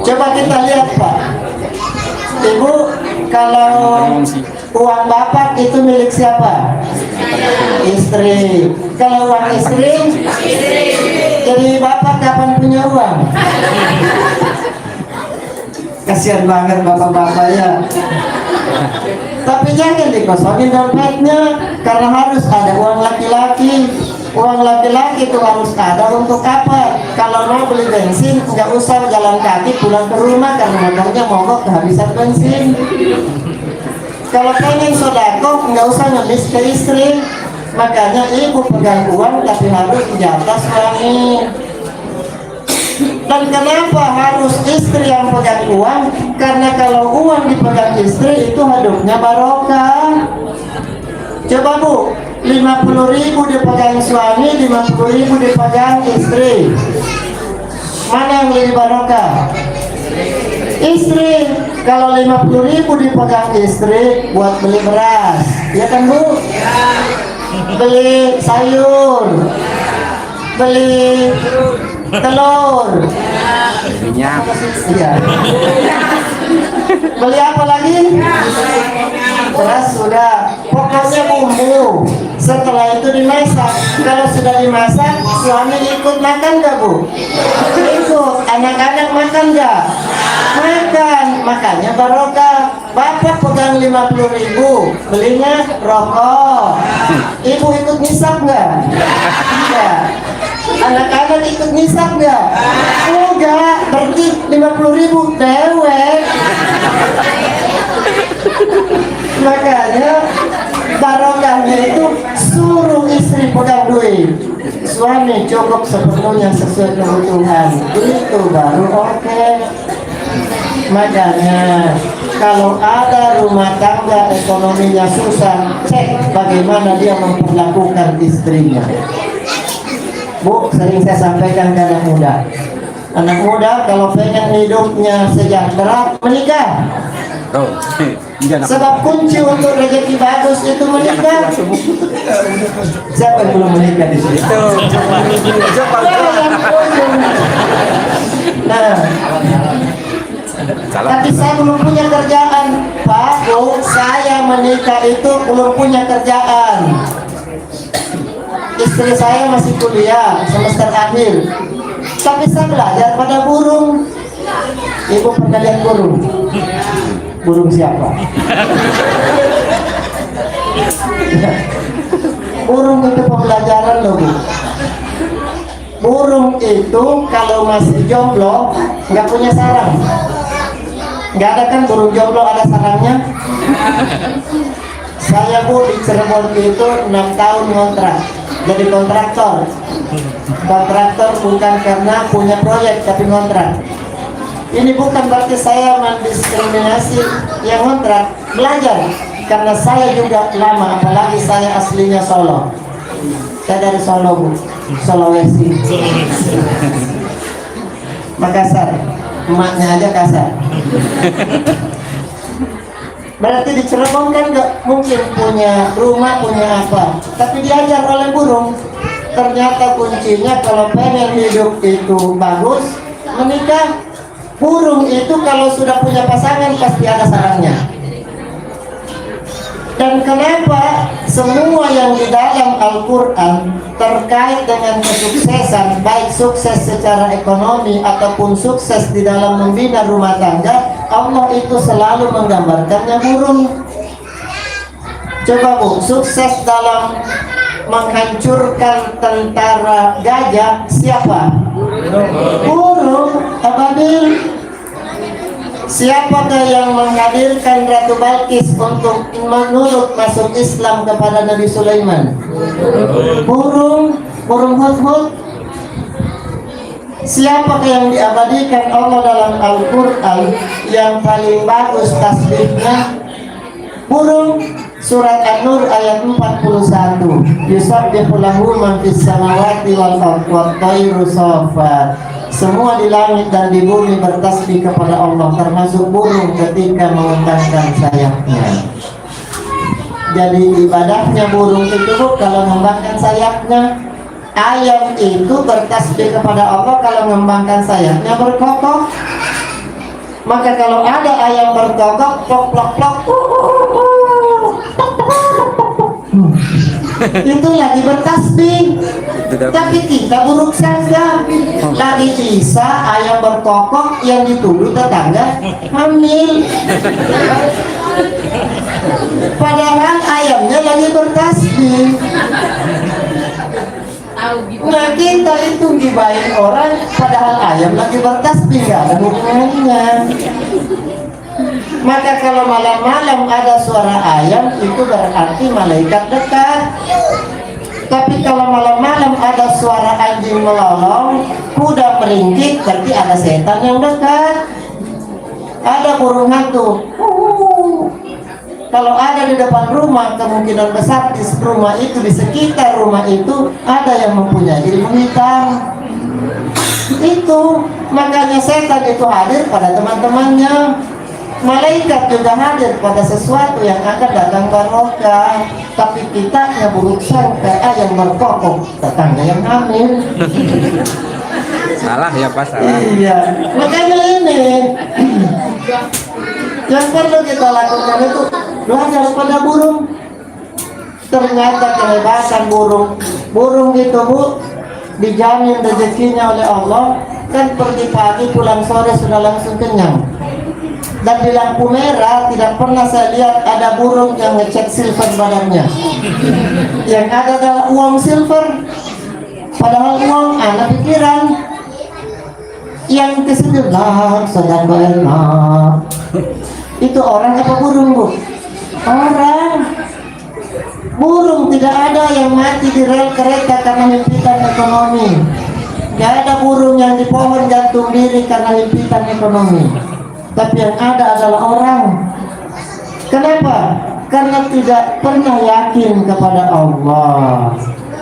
Coba kita lihat Pak, Ibu, kalau uang bapak itu milik siapa? Istri. Kalau uang istri? Jadi bapak kapan punya uang? Kasihan banget bapak-bapak ya. Tapi jangan dikosongin dompetnya, karena harus ada uang laki-laki. Uang laki-laki itu harus ada untuk apa? Kalau mau beli bensin, nggak usah jalan kaki pulang ke rumah karena motornya mogok kehabisan bensin. Kalau pengen sodako, nggak usah ngemis ke istri. Makanya ibu pegang uang tapi harus dijatah suami. Dan kenapa harus istri yang pegang uang? Karena kalau uang dipegang istri itu hidupnya barokah. Coba Bu, 50.000 dipegang suami, 50.000 dipegang istri. Mana yang lebih barokah? Istri. Kalau 50.000 dipegang istri buat beli beras, ya kan Bu? Beli sayur, beli telur, Minyak. iya. Beli apa lagi? Beras sudah. Pokoknya bumbu. Setelah itu dimasak. Kalau sudah dimasak, suami ikut makan gak Bu? Ikut. Anak-anak makan gak? Makan. Makanya barokah. Bapak pegang 50.000, belinya rokok. Ibu ikut ngisap gak? Tidak. Anak-anak ikut ngisap gak? Enggak. Berarti 50.000 dewek. Makanya barokahnya itu suruh istri pegang duit, suami cukup sepenuhnya sesuai kebutuhan, itu baru oke. Makanya kalau ada rumah tangga ekonominya susah, cek bagaimana dia memperlakukan istrinya. Bu, sering saya sampaikan ke anak muda. Anak muda kalau pengen hidupnya sejahtera, menikah. Oh, Sebab kunci untuk rezeki bagus itu menikah. Siapa yang belum menikah di sini? Nah, tapi saya belum punya kerjaan, Pak. Bu, saya menikah itu belum punya kerjaan. Istri saya masih kuliah semester akhir. Tapi saya belajar pada burung. Ibu pernah lihat burung? Burung siapa? Burung itu pembelajaran loh Bu. Burung itu kalau masih jomblo nggak punya sarang. Nggak ada kan burung jomblo ada sarangnya? Saya Bu di Cirebon itu 6 tahun ngontrak, jadi kontraktor. Kontraktor bukan karena punya proyek tapi ngontrak. Ini bukan berarti saya mendiskriminasi yang kontrak, belajar. Karena saya juga lama, apalagi saya aslinya Solo. Saya dari Solo Bu, Sulawesi. Makassar, emaknya aja kasar. Berarti di Cirebon kan nggak mungkin punya rumah, punya apa, tapi diajar oleh burung. Ternyata kuncinya kalau pengen hidup itu bagus, menikah. Burung itu kalau sudah punya pasangan pasti ada sarangnya. Dan kenapa semua yang di dalam Al-Quran terkait dengan kesuksesan, baik sukses secara ekonomi ataupun sukses di dalam membina rumah tangga, Allah itu selalu menggambarkannya burung. Coba Bu, sukses dalam menghancurkan tentara gajah siapa? Burung ababil. Siapakah yang menghadirkan Ratu Balkis untuk menurut masuk Islam kepada Nabi Sulaiman? Burung hudhud. Siapakah yang diabadikan Allah dalam Al-Quran yang paling bagus tasbihnya? Burung. Surat An-Nur ayat 41. Yusabbihu lahu man fis samawati wal ardi wat thayru saffat. Semua di langit dan di bumi bertasbih kepada Allah, termasuk burung ketika mengentangkan sayapnya. Jadi ibadahnya burung itu kalau mengembangkan sayapnya. Ayam itu bertasbih kepada Allah kalau mengembangkan sayapnya berkokok. Maka kalau ada ayam berkokok, plok plok plok, itu lagi bertasbih. Tapi kita buruk sangka, lagi bisa ayam berkokok yang dituduh tetangga hamil. Padahal ayamnya lagi bertasbih. Nah kita itu gibahin orang, padahal ayam lagi bertasbih, gak ada hubungannya. Maka kalau malam-malam ada suara ayam, itu berarti malaikat dekat. Tapi kalau malam-malam ada suara anjing melolong, kuda meringkik, berarti ada setan yang dekat. Ada burung hantu. Kalau ada di depan rumah, kemungkinan besar di rumah itu, di sekitar rumah itu ada yang mempunyai ilmu hitam. Itu makanya setan itu hadir pada teman-temannya. Malaikat juga hadir pada sesuatu yang akan datang barokah. Tapi kita buruk sangka yang berkokok tetangga yang hamil. Salah ya Pak, salah. Iya, makanya ini yang perlu kita lakukan itu belajar pada burung. Ternyata kehebatan burung itu Bu, dijamin rezekinya oleh Allah. Kan pergi pagi pulang sore sudah langsung kenyang. Dan di lampu merah tidak pernah saya lihat ada burung yang ngecek silver badannya. Yang ada adalah uang silver. Padahal uang anak pikiran. Yang kesebelah sedang enak. Itu orang apa burung Bu? Orang. Burung tidak ada yang mati di rel kereta karena himpitan ekonomi. Tidak ada burung yang di pohon gantung diri karena himpitan ekonomi. Tapi yang ada adalah orang. Kenapa? Karena tidak pernah yakin kepada Allah.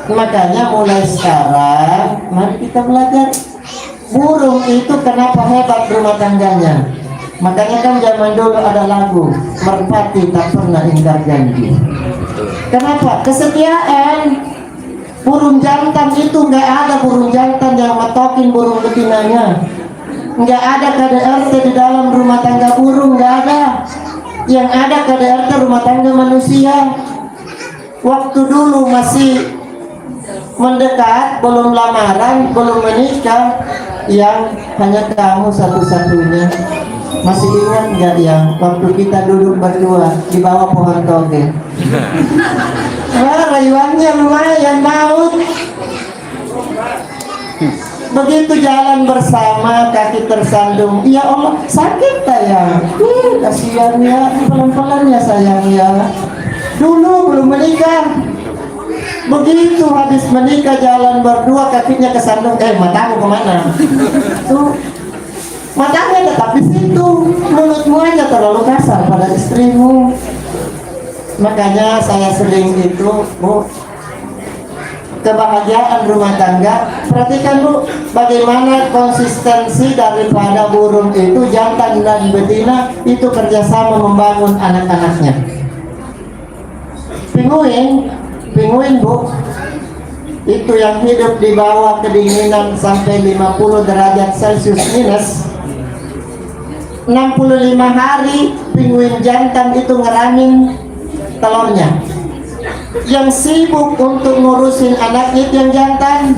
Makanya mulai sekarang mari kita belajar. Burung itu kenapa hebat rumah tangganya. Makanya kan zaman dulu ada lagu merpati tak pernah ingkar janji. Kenapa? Kesetiaan. Burung jantan itu nggak ada burung jantan yang metokin burung betinanya. Nggak ada KDRT di dalam rumah tangga burung, nggak ada. Yang ada KDRT rumah tangga manusia. Waktu dulu masih mendekat, belum lamaran, belum menikah, yang hanya kamu satu-satunya. Masih ingat nggak yang waktu kita duduk berdua di bawah pohon toge? Wah, rayuannya lumayan maut. Begitu jalan bersama, kaki tersandung, ya Allah sakit sayang. Kasihan ya, pelan-pelan ya sayang ya. Dulu belum menikah. Begitu habis menikah jalan berdua, kakinya kesandung. Matamu kemana? Tuh, matanya tetap di situ. Mulutmu aja terlalu kasar pada istrimu. Makanya saya sering itu Bu, kebahagiaan rumah tangga. Perhatikan Bu, bagaimana konsistensi daripada burung itu, jantan dan betina itu kerjasama membangun anak-anaknya. Pinguin Bu, itu yang hidup di bawah kedinginan sampai 50 derajat Celcius minus, 65 hari pinguin jantan itu ngeramin telurnya. Yang sibuk untuk ngurusin anaknya itu yang jantan.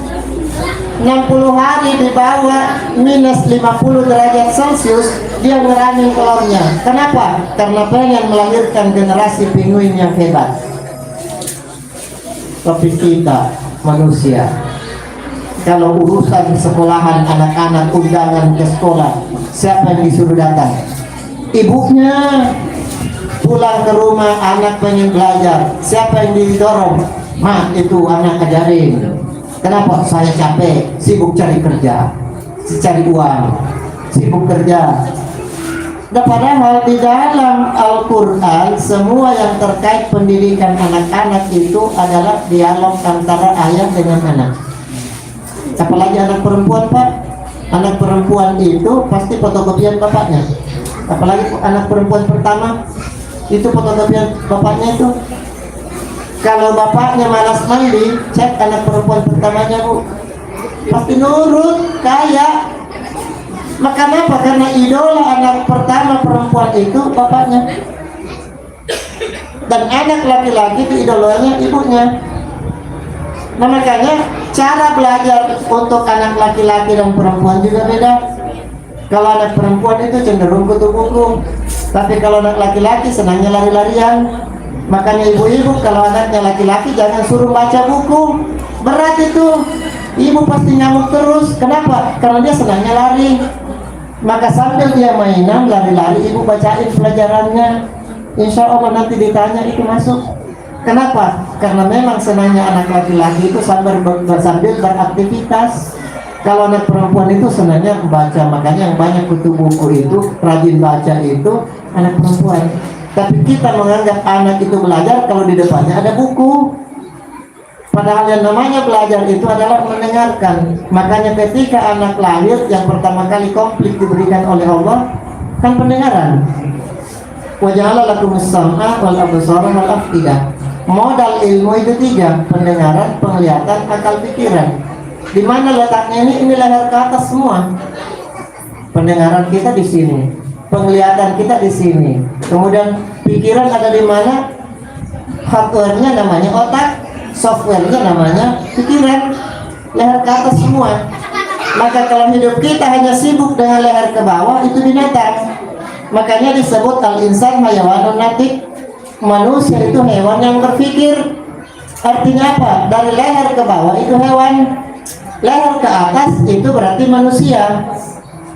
60 hari di bawah minus 50 derajat Celcius dia ngeramin telurnya. Kenapa? Karena pengen melahirkan generasi pinguin yang hebat. Tapi kita manusia, kalau urusan sekolahan anak-anak, undangan ke sekolah, siapa yang disuruh datang? Ibunya. Pulang ke rumah anak pengen belajar, siapa yang didorong? Ma, itu anak ajarin. Kenapa? Saya capek, sibuk cari kerja, cari uang, sibuk kerja. Nah, padahal di dalam Al-Quran semua yang terkait pendidikan anak-anak itu adalah dialog antara ayah dengan anak. Apalagi anak perempuan Pak, anak perempuan itu pasti fotokopian bapaknya. Apalagi anak perempuan pertama, itu fotokopian bapaknya itu. Kalau bapaknya malas mandi, cek anak perempuan pertamanya Bu, pasti nurut kayak. Maka kenapa? Karena idola anak pertama perempuan itu bapaknya, dan anak laki-laki itu idolanya ibunya. Nah, makanya cara belajar untuk anak laki-laki dan perempuan juga beda. Kalau anak perempuan itu cenderung kutu buku, tapi kalau anak laki-laki senangnya lari-larian. Makanya ibu-ibu kalau anaknya laki-laki jangan suruh baca buku, berat itu. Ibu pasti ngamuk terus. Kenapa? Karena dia senangnya lari. Maka sambil dia mainan lari-lari, ibu bacain pelajarannya. Insya Allah nanti ditanya itu masuk. Kenapa? Karena memang senangnya anak laki-laki itu sambil beraktivitas. Kalau anak perempuan itu senangnya membaca. Makanya yang banyak kutu buku itu, rajin baca itu anak perempuan. Tapi kita menganggap anak itu belajar kalau di depannya ada buku. Padahal yang namanya belajar itu adalah mendengarkan. Makanya ketika anak lahir, yang pertama kali komplit diberikan oleh Allah kan pendengaran. Wa ja'ala lakumus sam'a wal absara wal af'idah. Modal ilmu itu 3, pendengaran, penglihatan, akal pikiran. Di mana letaknya ini? Ini leher ke atas semua. Pendengaran kita di sini, penglihatan kita di sini. Kemudian pikiran ada di mana? Hardware-nya namanya otak, software-nya namanya pikiran. Leher ke atas semua. Maka kalau hidup kita hanya sibuk dengan leher ke bawah, itu binatang. Makanya disebut al-insan hayawanun natik. Manusia itu hewan yang berpikir. Artinya apa? Dari leher ke bawah itu hewan, leher ke atas itu berarti manusia.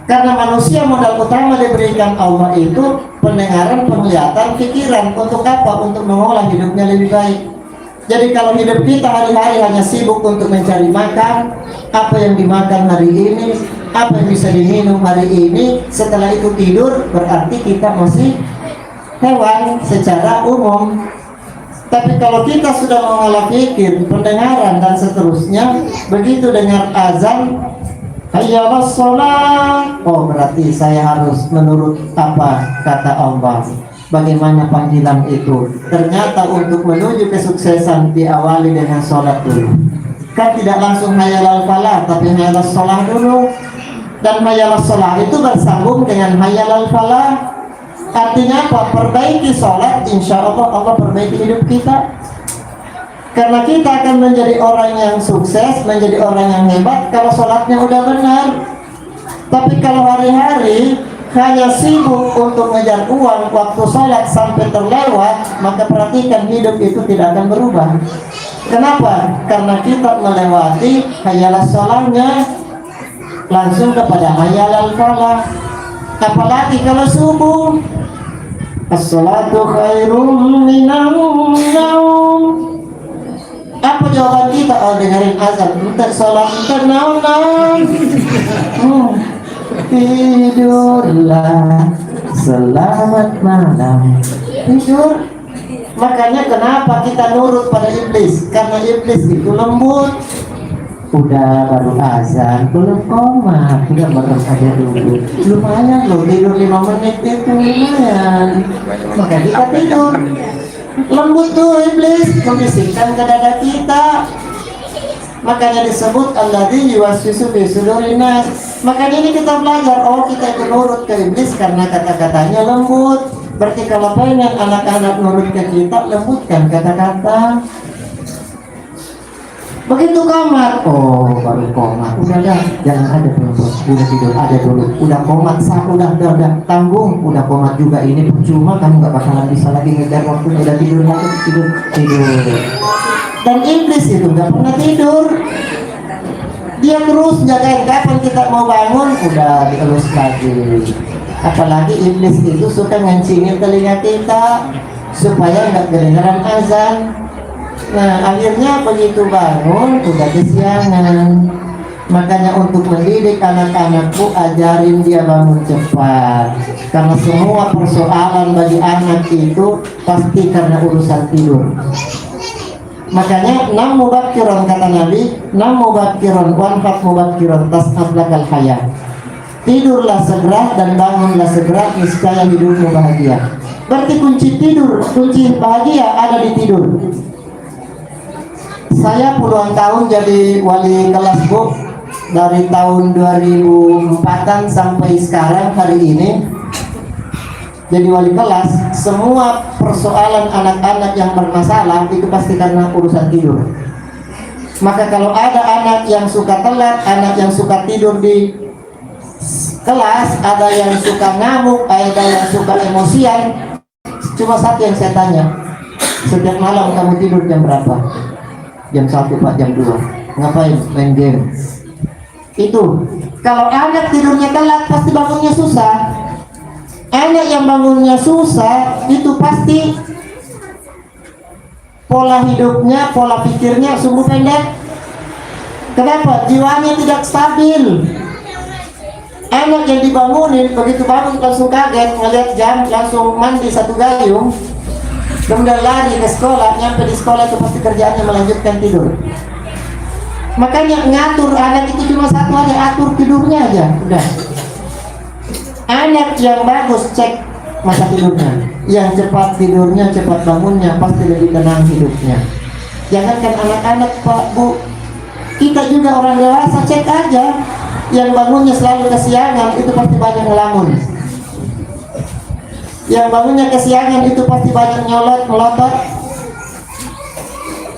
Karena manusia modal utama diberikan Allah itu pendengaran, penglihatan, pikiran. Untuk apa? Untuk mengolah hidupnya lebih baik. Jadi kalau hidup kita hari-hari hanya sibuk untuk mencari makan, apa yang dimakan hari ini, apa yang bisa diminum hari ini, setelah itu tidur, berarti kita masih hewan secara umum. Tapi kalau kita sudah mengolah pikir, pendengaran dan seterusnya, begitu dengar azan, hayya 'alas shalah, oh berarti saya harus menurut apa kata Allah. Bagaimana panggilan itu? Ternyata untuk menuju kesuksesan diawali dengan sholat dulu. Kan tidak langsung hayya 'alal falah, tapi hayya 'alas shalah dulu. Dan hayya 'alas shalah itu bersambung dengan hayya 'alal falah. Artinya apa? Perbaiki sholat, insya Allah Allah perbaiki hidup kita. Karena kita akan menjadi orang yang sukses, menjadi orang yang hebat kalau sholatnya udah benar. Tapi kalau hari-hari hanya sibuk untuk ngejar uang, waktu sholat sampai terlewat, maka perhatikan hidup itu tidak akan berubah. Kenapa? Karena kita melewati hayyalah sholahnya langsung kepada hayyalal falah. Apalagi kalau subuh, as-salatu khairum minan naum. Apa jawaban kita? Oh, dengerin azan, entar sholat, entar naon. Tidurlah, selamat malam. Tidur. Makanya kenapa kita nurut pada iblis? Karena iblis itu lembut. Udah baru azan, belum komat, udah makan aja dulu. Lumayan loh, tidur 5 menit itu lumayan. Maka kita tidur. Lembut tuh iblis, membisikkan ke dada kita. Makanya disebut alladzi yuwaswisu fi sudurin nas. Makanya ini kita belajar, oh kita itu nurut ke iblis karena kata-katanya lembut. Berarti kalau pengen anak-anak nurut ke kita, lembutkan kata-kata. Begitu komat, oh baru komat, udah dah, jangan ada dulu, udah tidur, ada dulu, udah komat, udah tanggung, udah komat juga ini percuma, kamu gak bakalan bisa lagi ngejar waktu, udah tidur lagi, tidur. Dan iblis itu gak pernah tidur, dia terus jagain kapan kita mau bangun, udah dielus lagi. Apalagi iblis itu suka ngancingin telinga kita supaya nggak kedengaran azan. Nah akhirnya begitu bangun udah kesiangan. Makanya untuk mendidik anak-anakku, ajarin dia bangun cepat. Karena semua persoalan bagi anak itu pasti karena urusan tidur. Makanya nam mubakkiron kata Nabi, nam mubakkiron wanfat mubakkiron tas'ab lakal hayat. Tidurlah segera dan bangunlah segera, niscaya hidupmu bahagia. Berarti kunci tidur, kunci bahagia ada di tidur. Saya puluhan tahun jadi wali kelas, Bu. Dari tahun 2004-an sampai sekarang hari ini jadi wali kelas. Semua persoalan anak-anak yang bermasalah itu pasti karena urusan tidur. Maka kalau ada anak yang suka telat, anak yang suka tidur di kelas, ada yang suka ngamuk, ada yang suka emosian, cuma satu yang saya tanya, setiap malam kamu tidur jam berapa? Jam 1 Pak, jam 2. Ngapain? Main game. Itu kalau anak tidurnya telat pasti bangunnya susah. Anak yang bangunnya susah itu pasti pola hidupnya, pola pikirnya sumbu pendek. Kenapa? Jiwanya tidak stabil. Anak yang dibangunin begitu bangun langsung kaget, ngeliat jam, langsung mandi 1 gayung, kemudian lari ke sekolah. Nyampe di sekolah itu pasti kerjaannya melanjutkan tidur. Makanya ngatur anak itu cuma satu aja, atur tidurnya aja, udah. Anak yang bagus cek masa tidurnya, yang cepat tidurnya, cepat bangunnya, pasti lebih tenang hidupnya. Jangankan anak-anak Pak Bu, kita juga orang dewasa cek aja. Yang bangunnya selalu kesiangan itu pasti banyak ngelamun. Yang bangunnya kesiangan itu pasti banyak nyolot, melotot.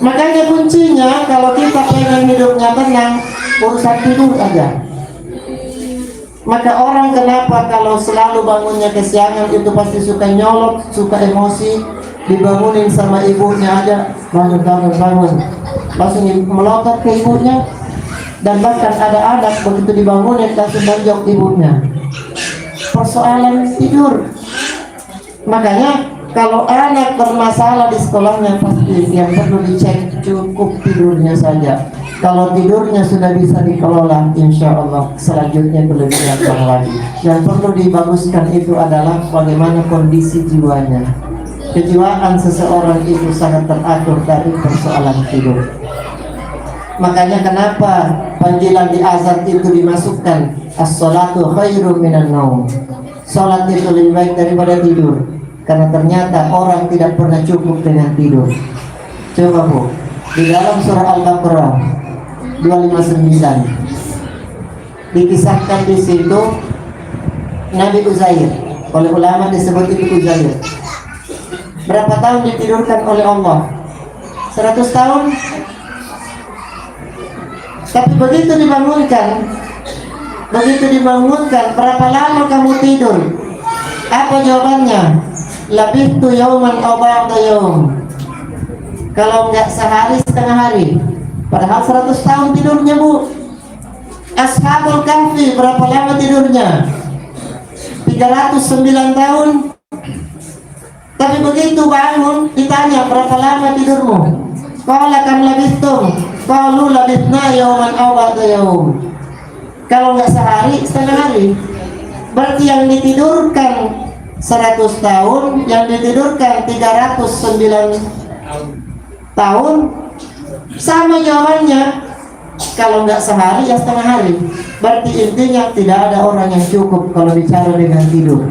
Makanya kuncinya kalau kita pengen hidupnya tenang, urusan tidur aja. Maka orang kenapa kalau selalu bangunnya kesiangan itu pasti suka nyolot, suka emosi. Dibangunin sama ibunya aja, bangun, langsung melotot ke ibunya. Dan bahkan ada anak begitu dibangunin langsung banjok ibunya. Persoalan tidur. Makanya kalau anak bermasalah di sekolahnya pasti yang perlu dicek cukup tidurnya saja. Kalau tidurnya sudah bisa dikelola, insya Allah selanjutnya lebih gampang lagi. Yang perlu dibaguskan itu adalah bagaimana kondisi jiwanya. Kejiwaan seseorang itu sangat teratur dari persoalan tidur. Makanya kenapa panggilan di azan itu dimasukkan as-salatu khairum minan naum. Salat itu lebih baik daripada tidur. Karena ternyata orang tidak pernah cukup dengan tidur. Coba Bu, di dalam surah Al-Baqarah 259 dikisahkan di situ Nabi Uzair, oleh ulama disebut itu Uzair. Berapa tahun ditidurkan oleh Allah? 100 tahun. Tapi begitu dibangunkan, berapa lama kamu tidur? Apa jawabannya? Labithtu yawman aw ba'da yawm. Kalau enggak sehari, setengah hari. Padahal 100 tahun tidurnya Bu. Ashabul Kahfi berapa lama tidurnya? 309 tahun. Tapi begitu bangun ditanya berapa lama tidurmu? Qala kam labithtum? Qalu labithna yawman aw ba'da yawm. Kalau enggak sehari, setengah hari. Berarti yang ditidurkan 100 tahun, yang ditidurkan 309 tahun, sama jawabannya. Kalau nggak sehari ya setengah hari. Berarti intinya tidak ada orang yang cukup kalau bicara dengan tidur.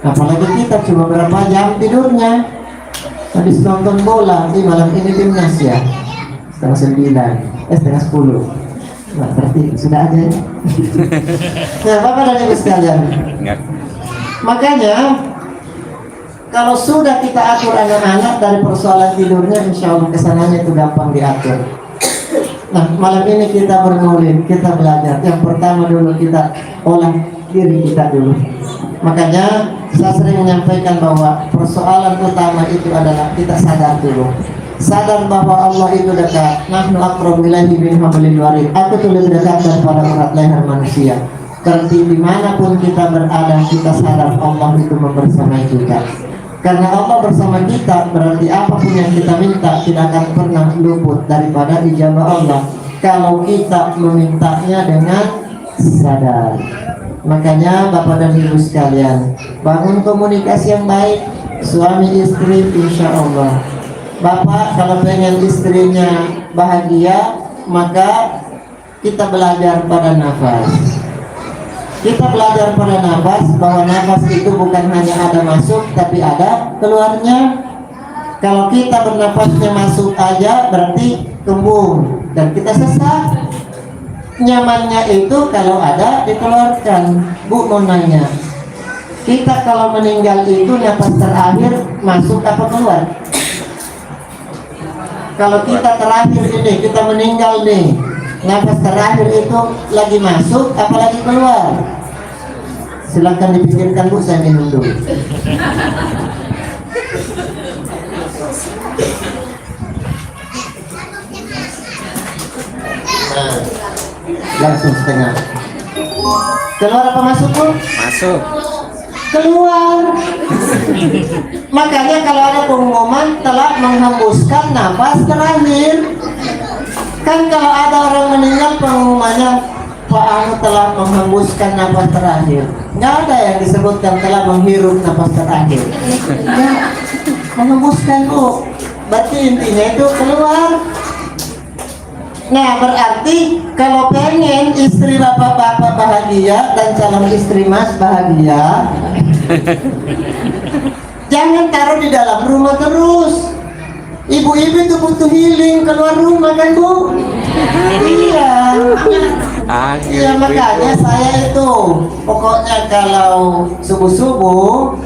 Apalagi kita cuma berapa jam tidurnya. Habis nonton bola, malam ini timnas ya, setengah 9, setengah 10. Nah, berarti sudah ada ya. Nah, Bapak dan Ibu sekalian, makanya kalau sudah kita atur anak-anak dari persoalan tidurnya, insya Allah kesananya itu gampang diatur. Nah, malam ini kita bermaulid, kita belajar. Yang pertama dulu kita olah diri kita dulu. Makanya saya sering menyampaikan bahwa persoalan utama itu adalah kita sadar dulu. Sadar bahwa Allah itu dekat. Nahnu aqrabu ilaihi min hablil warid. Aku tuh lebih dekat daripada urat leher manusia. Berarti dimanapun kita berada, kita sadar Allah itu membersamai kita. Karena Allah bersama kita, berarti apapun yang kita minta tidak akan pernah luput daripada ijabah Allah kalau kita memintanya dengan sadar. Makanya Bapak dan Ibu sekalian, bangun komunikasi yang baik suami istri, insya Allah. Bapak kalau pengen istrinya bahagia, maka kita belajar pada nafas. Kita belajar pada nafas, bahwa nafas itu bukan hanya ada masuk tapi ada keluarnya. Kalau kita bernafasnya masuk aja berarti kembung dan kita sesak. Nyamannya itu kalau ada dikeluarkan. Bu mau nanya, kita kalau meninggal itu nafas terakhir masuk apa keluar? Kalau kita terakhir ini, kita meninggal nih, nafas terakhir itu lagi masuk apa lagi keluar? Silakan dipikirkan Bu, saya minum dulu. Nah, langsung setengah. Keluar apa masuk Bu? Masuk. Keluar. Makanya kalau ada pengumuman telah menghembuskan nafas terakhir, kan kalau ada orang meninggal pengumumannya Pak Anu telah menghembuskan nafas terakhir, nggak ada yang disebutkan telah menghirup nafas terakhir. Ya, menghembuskan Bu, berarti intinya itu keluar. Nah, berarti kalau pengen istri bapak-bapak bahagia dan calon istri mas bahagia, jangan taruh di dalam rumah terus. Ibu-ibu itu butuh healing, keluar rumah kan Bu? Iya. Iya, makanya saya itu pokoknya kalau subuh-subuh,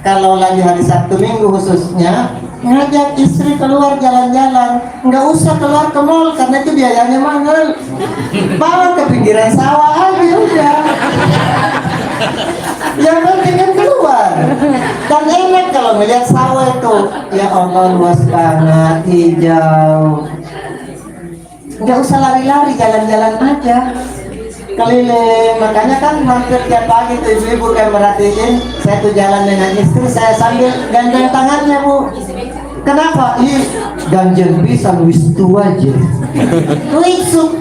kalau lagi hari Sabtu Minggu khususnya, ngajak istri keluar jalan-jalan. Nggak usah keluar ke mall karena itu biayanya mahal. Bawa ke pinggiran sawah aja udah. Yang penting kan keluar. Dan enak kalau melihat sawah itu, ya Allah luas banget, hijau. Nggak usah lari-lari, jalan-jalan aja keliling. Makanya kan hampir tiap pagi tuh ibu-ibu kayak merhatiin saya tuh jalan dengan istri, saya sambil gandeng tangannya Bu. Kenapa? Ih, ganjen pisang wis tua aja.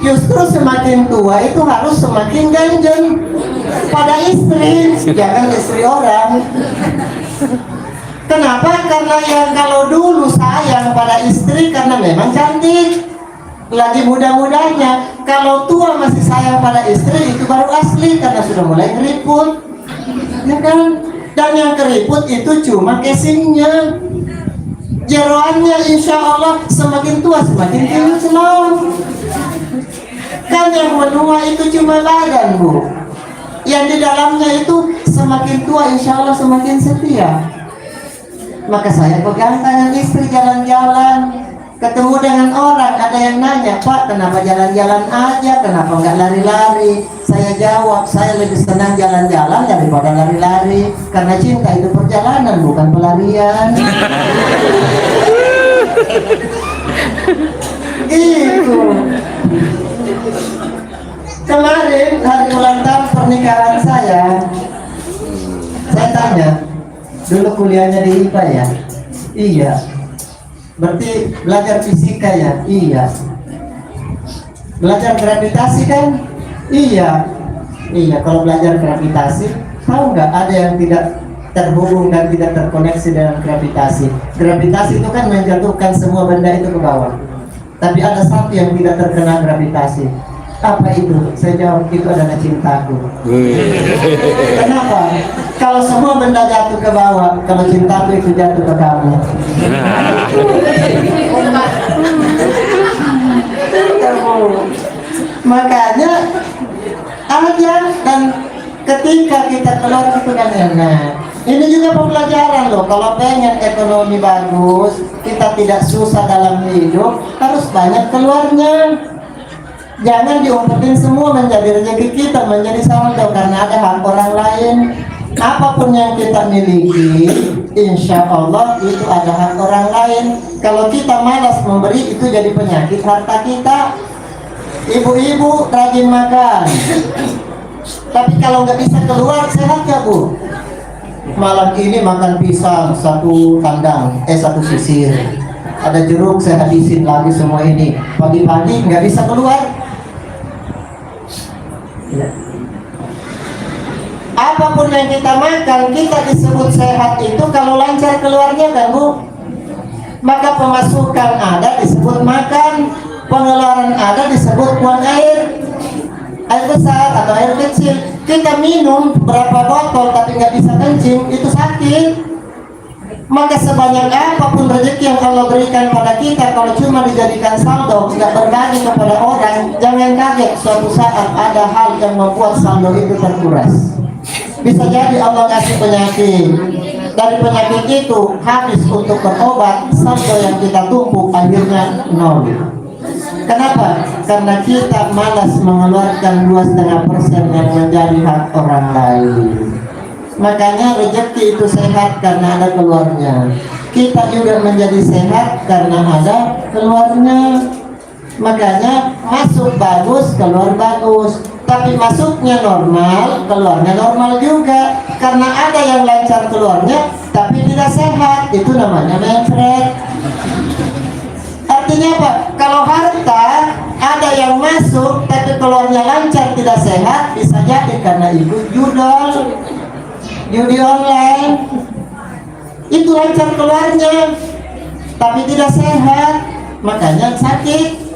Justru semakin tua itu harus semakin ganjen pada istri, jangan istri orang. Kenapa? Karena yang kalau dulu sayang pada istri karena memang cantik, lagi muda-mudanya. Kalau tua masih sayang pada istri, itu baru asli karena sudah mulai keriput, ya kan? Dan yang keriput itu cuma casingnya. Jeroannya insya Allah semakin tua semakin kinclong. Kan yang menua itu cuma badan Bu, yang di dalamnya itu semakin tua insya Allah semakin setia. Maka saya pegang tangan istri jalan-jalan, ketemu dengan orang, ada yang nanya, Pak kenapa jalan-jalan aja, kenapa nggak lari-lari? Saya jawab, saya lebih senang jalan-jalan daripada lari-lari, karena cinta itu perjalanan bukan pelarian. Gitu. Kemarin hari ulang tahun pernikahan saya tanya, dulu kuliahnya di IPA ya? Iya. Berarti belajar fisika ya? Iya. Belajar gravitasi kan? Iya. Iya, kalau belajar gravitasi, tahu nggak ada yang tidak terhubung dan tidak terkoneksi dengan gravitasi. Gravitasi itu kan menjatuhkan semua benda itu ke bawah. Tapi ada satu yang tidak terkena gravitasi. Apa itu? Saya jawab, itu adalah cintaku. Kenapa? Kalau semua benda jatuh ke bawah, kalau cintaku itu jatuh ke kamu. Makanya aja, dan ketika kita keluar itu kan enak. Ini juga pembelajaran loh. Kalau pengen ekonomi bagus, kita tidak susah dalam hidup, harus banyak keluarnya. Jangan diumpetin semua menjadi rezeki kita, menjadi saldo, karena ada hak orang lain. Apapun yang kita miliki, insya Allah itu ada hak orang lain. Kalau kita malas memberi, itu jadi penyakit harta kita. Ibu-ibu rajin makan, tapi kalau nggak bisa keluar, sehat ya Bu? Malam ini makan pisang satu kandang, satu sisir. Ada jeruk, saya habisin lagi semua ini. Pagi-pagi nggak bisa keluar. Ya. Apapun yang kita makan, kita disebut sehat itu kalau lancar keluarnya kan Bu? Maka pemasukan ada disebut makan, pengeluaran ada disebut buang air. Air besar atau air kecil. Kita minum berapa botol tapi nggak bisa kencing, itu sakit. Maka sebanyak apapun rezeki yang Allah berikan pada kita, kalau cuma dijadikan saldo, nggak berbagi kepada orang, jangan kaget suatu saat ada hal yang membuat saldo itu terkuras. Bisa jadi Allah kasih penyakit, dari penyakit itu habis untuk berobat, saldo yang kita tumpuk akhirnya nol. Kenapa? Karena kita malas mengeluarkan 2,5% yang menjadi hak orang lain. Makanya rezeki itu sehat karena ada keluarnya. Kita juga menjadi sehat karena ada keluarnya. Makanya masuk bagus, keluar bagus. Tapi masuknya normal, keluarnya normal juga. Karena ada yang lancar keluarnya, tapi tidak sehat. Itu namanya mepret. Artinya apa? Kalau harta ada yang masuk tapi keluarnya lancar tidak sehat, bisa jadi karena ikut judi online. Itu lancar keluarnya tapi tidak sehat, makanya sakit.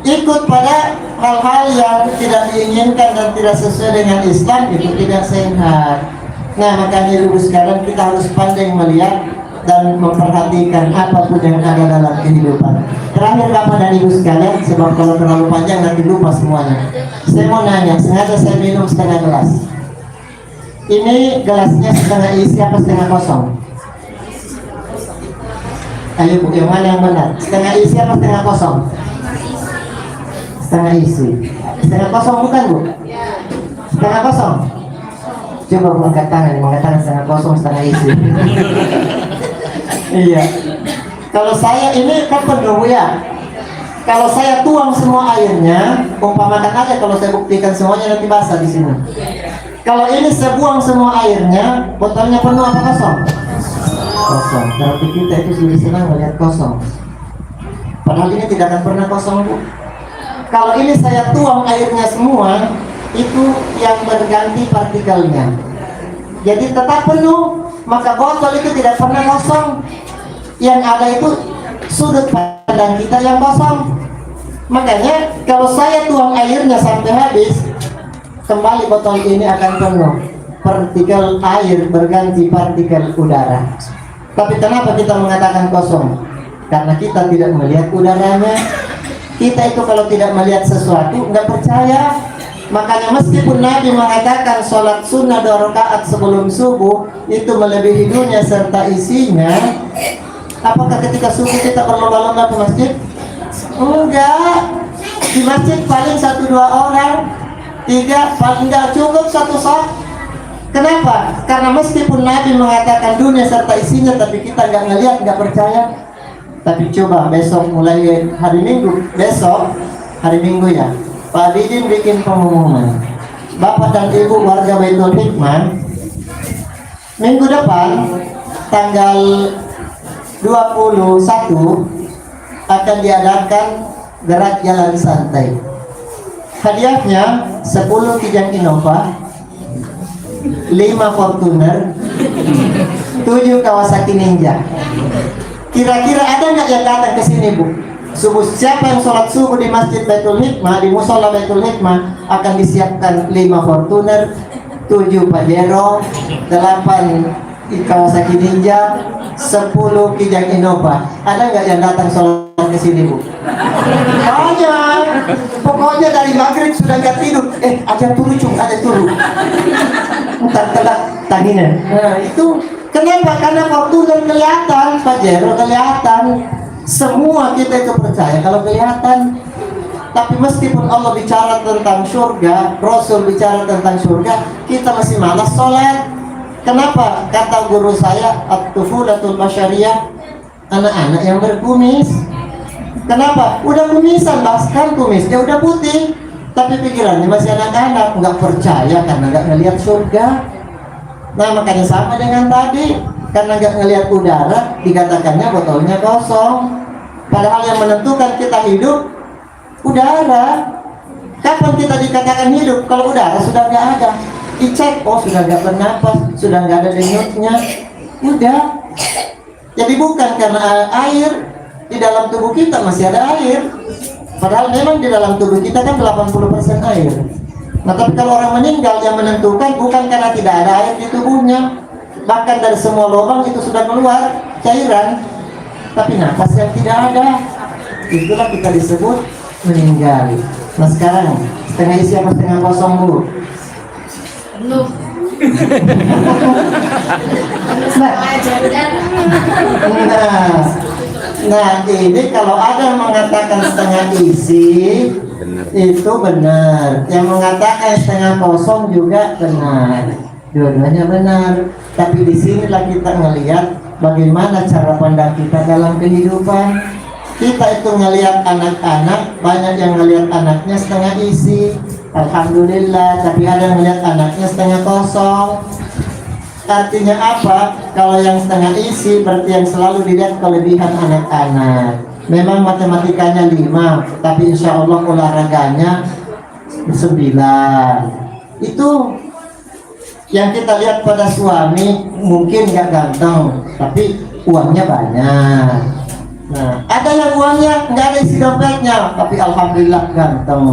Ikut pada hal-hal yang tidak diinginkan dan tidak sesuai dengan Islam, itu tidak sehat. Nah, makanya ibu sekalian, kita harus pandai melihat dan memperhatikan apapun yang ada dalam kehidupan. Terakhir Bapak dan Ibu sekalian, sebab kalau terlalu panjang nanti lupa semuanya. Saya mau nanya, sengaja saya minum setengah gelas. Ini gelasnya setengah isi apa setengah kosong? Ayo Bu, yang mana yang benar? Setengah isi apa setengah kosong? Setengah isi. Setengah kosong bukan Bu? Setengah kosong? Coba Bu angkat tangan setengah kosong setengah isi. Iya. Kalau saya ini kan penuh ya. Kalau saya tuang semua airnya, umpamakan aja kalau saya buktikan semuanya nanti basah di sini. Kalau ini saya buang semua airnya, botolnya penuh apa kosong? Kosong. Berarti kita itu lebih senang melihat kosong. Padahal ini tidak akan pernah kosong Bu. Kalau ini saya tuang airnya semua, itu yang berganti partikelnya. Jadi tetap penuh. Maka botol itu tidak pernah kosong. Yang ada itu sudut pandang kita yang kosong. Makanya kalau saya tuang airnya sampai habis, kembali botol ini akan penuh. Partikel air berganti partikel udara. Tapi kenapa kita mengatakan kosong? Karena kita tidak melihat udaranya. Kita itu kalau tidak melihat sesuatu nggak percaya. Makanya meskipun Nabi mengatakan sholat sunnah 2 rakaat sebelum subuh itu melebihi dunia serta isinya, apakah ketika subuh kita berlomba-lomba ke masjid? Enggak. Di masjid paling 1-2 orang, 3 paling enggak cukup 1 shot. Kenapa? Karena meskipun Nabi mengatakan dunia serta isinya, tapi kita nggak ngelihat, nggak percaya. Tapi coba besok mulai hari Minggu, besok hari Minggu ya, Pak Didin bikin pengumuman. Bapak dan Ibu warga Baitul Hikmah, minggu depan tanggal 21 akan diadakan gerak jalan santai. Hadiahnya 10 Kijang Innova, 5 Fortuner, 7 Kawasaki Ninja. Kira-kira ada nggak yang datang ke sini, Bu? Subuh, siapa yang sholat subuh di Masjid Baitul Hikmah, di Musola Baitul Hikmah, akan disiapkan 5 Fortuner, 7 Pajero, 8 Kawasaki Ninja, 10 Kijang Innova. Ada nggak yang datang sholat ke sini, Bu? Banyak. Pokoknya dari maghrib sudah nggak tidur. Aja turu cung, ada turu. Entar telat tanginan. Nah itu kenapa? Karena Fortuner kelihatan, Pajero kelihatan. Semua kita itu percaya kalau kelihatan. Tapi meskipun Allah bicara tentang surga, Rasul bicara tentang surga, kita masih malas sholat. Kenapa? Kata guru saya, at-tufulatul basyariyah, anak-anak yang berkumis. Kenapa? Udah kumisan, bahkan kumisnya udah putih, tapi pikirannya masih anak-anak, nggak percaya karena nggak ngelihat surga. Nah makanya sama dengan tadi, karena nggak ngelihat udara, dikatakannya botolnya kosong. Padahal yang menentukan kita hidup udara. Kapan kita dikatakan hidup? Kalau udara sudah nggak ada. Dicek, oh sudah nggak bernapas, sudah nggak ada denyutnya. Udah. Jadi bukan karena air di dalam tubuh kita masih ada air. Padahal memang di dalam tubuh kita kan 80% air. Nah tapi kalau orang meninggal, yang menentukan bukan karena tidak ada air di tubuhnya, bahkan dari semua lubang itu sudah keluar cairan, tapi nafas yang tidak ada. Itulah kita disebut meninggal. Nah sekarang setengah isi apa setengah kosong, Bu? Penuh. Nah ini kalau ada yang mengatakan setengah isi, itu benar. Yang mengatakan setengah kosong juga benar. Dua-duanya benar. Tapi disinilah kita ngelihat bagaimana cara pandang kita dalam kehidupan. Kita itu ngelihat anak-anak, banyak yang ngelihat anaknya setengah isi, alhamdulillah. Tapi ada yang ngelihat anaknya setengah kosong. Artinya apa? Kalau yang setengah isi berarti yang selalu dilihat kelebihan anak-anak. Memang matematikanya 5, tapi insya Allah olahraganya 9. Itu yang kita lihat pada suami, mungkin nggak ganteng, tapi uangnya banyak. Nah, ada yang uangnya nggak ada isi dompetnya, tapi alhamdulillah ganteng.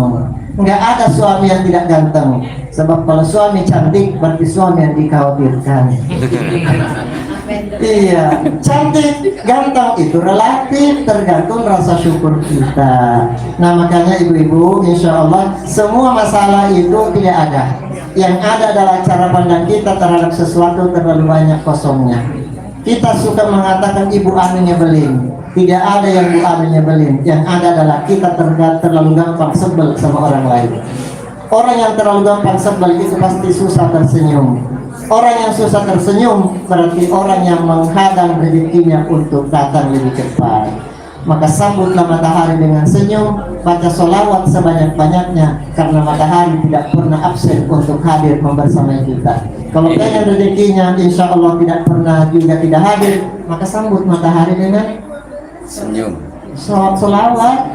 Nggak ada suami yang tidak ganteng. Sebab kalau suami cantik, berarti suami yang dikhawatirkan. Iya, cantik, ganteng itu relatif, tergantung rasa syukur kita. Nah makanya ibu-ibu, insya Allah semua masalah itu tidak ada. Yang ada adalah cara pandang kita terhadap sesuatu terlalu banyak kosongnya. Kita suka mengatakan ibu anu nyebelin. Tidak ada yang ibu anu nyebelin. Yang ada adalah kita terlalu gampang sebel sama orang lain. Orang yang terlalu gampang sebel itu pasti susah tersenyum. Orang yang susah tersenyum berarti orang yang menghadang rezekinya untuk datang lebih cepat. Maka sambutlah matahari dengan senyum, baca sholawat sebanyak-banyaknya, karena matahari tidak pernah absen untuk hadir membersamai kita. Kalau pengen rezekinya insya Allah tidak pernah juga tidak hadir, maka sambut matahari dengan senyum. Sholawat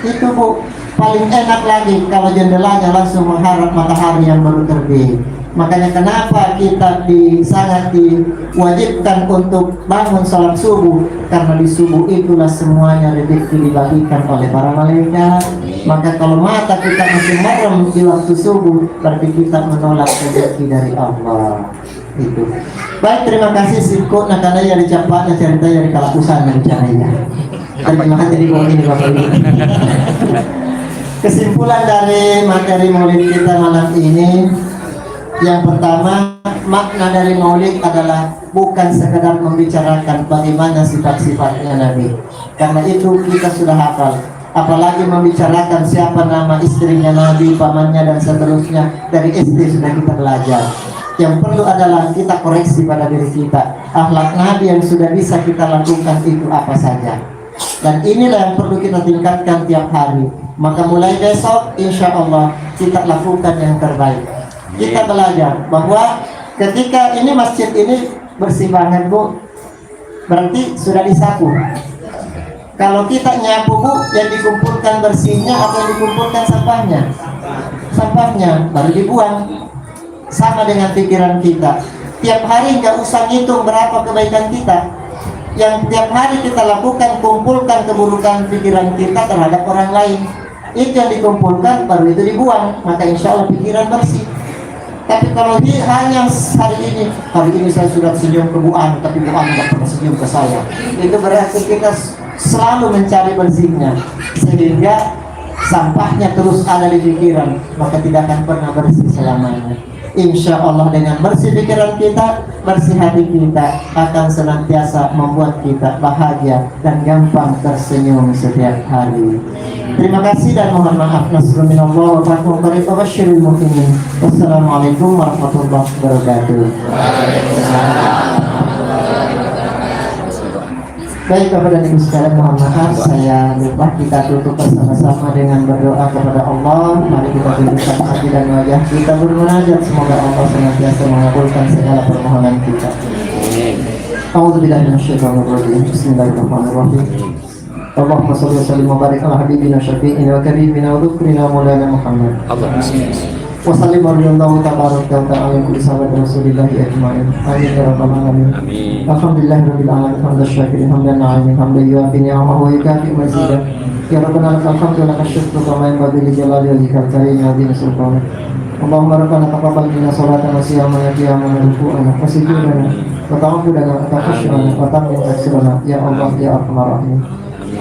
itu, Bu, paling enak lagi kalau jendelanya langsung mengharap matahari yang baru terbit. Makanya kenapa kita sangat diwajibkan untuk bangun sholat subuh, karena di subuh itulah semuanya rezeki dibagikan oleh para malaikat. Maka kalau mata kita masih merem di waktu subuh, berarti kita menolak rezeki dari Allah. Itu. Baik, terima kasih Siko. Nah karena ya dicapaknya cerita dari kalakusan dan caranya. Terima kasih di bawah ini Bapak Ibu. Kesimpulan dari materi maulid kita malam ini, yang pertama, makna dari maulid adalah bukan sekedar membicarakan bagaimana sifat-sifatnya Nabi, karena itu kita sudah hafal. Apalagi membicarakan siapa nama istrinya Nabi, pamannya dan seterusnya, dari SD sudah kita belajar. Yang perlu adalah kita koreksi pada diri kita, akhlak Nabi yang sudah bisa kita lakukan itu apa saja. Dan inilah yang perlu kita tingkatkan tiap hari. Maka mulai besok insya Allah kita lakukan yang terbaik. Kita belajar bahwa ketika ini masjid ini bersih banget, Bu, berarti sudah disapu. Kalau kita nyapu, Bu, yang dikumpulkan bersihnya atau yang dikumpulkan sampahnya? Sampahnya baru dibuang. Sama dengan pikiran kita. Tiap hari nggak usah ngitung berapa kebaikan kita. Yang tiap hari kita lakukan, kumpulkan keburukan pikiran kita terhadap orang lain. Itu yang dikumpulkan, baru itu dibuang. Maka insya Allah pikiran bersih. Tapi kalau hanya hari ini saya sudah senyum ke Bu An, tapi Bu An nggak pernah senyum ke saya, itu berarti kita selalu mencari bersihnya, sehingga sampahnya terus ada di pikiran, maka tidak akan pernah bersih selamanya. Insya Allah dengan bersih pikiran kita, bersih hati kita, akan senantiasa membuat kita bahagia dan gampang tersenyum setiap hari. Terima kasih dan mohon maaf. Nasrullah wa basyiril mu'minin. Wassalamualaikum warahmatullahi wabarakatuh. Baik Bapak dan Ibu sekalian, mohon maaf saya lupa, kita tutup bersama-sama dengan berdoa kepada Allah. Mari kita tundukkan hati dan wajah kita bermunajat, semoga Allah senantiasa mengabulkan segala permohonan kita. A'udzubillahi minasyaitonir rajim. Bismillahirrahmanirrahim. Allahumma shalli wa sallim wa barik ala habibina syafi'ina wa karimina wa dhukrina maulana Muhammad. Wa sallim warahmatullahi tabaraka wa ta'ala ala kulli sahabat Rasulillahi ajma'in. Amin ya rabbal alamin. Amin. Alhamdulillahirabbil alamin, hamdan syakirin hamdan na'imin, hamdan yuafi ni'amahu wa yukafi mazidah. Ya rabbana lakal hamdu wa lakal syukru kama yanbaghi li jalali wajhikal karim wa 'azimi sultanik. Allahumma rabbana taqabbal minna salatana wa siyamana qiyamana wa ruku'ana wa sujudana wa ta'abbudana wa tafakkurana wa tammin taksirana ya Allah ya arhamar rahimin.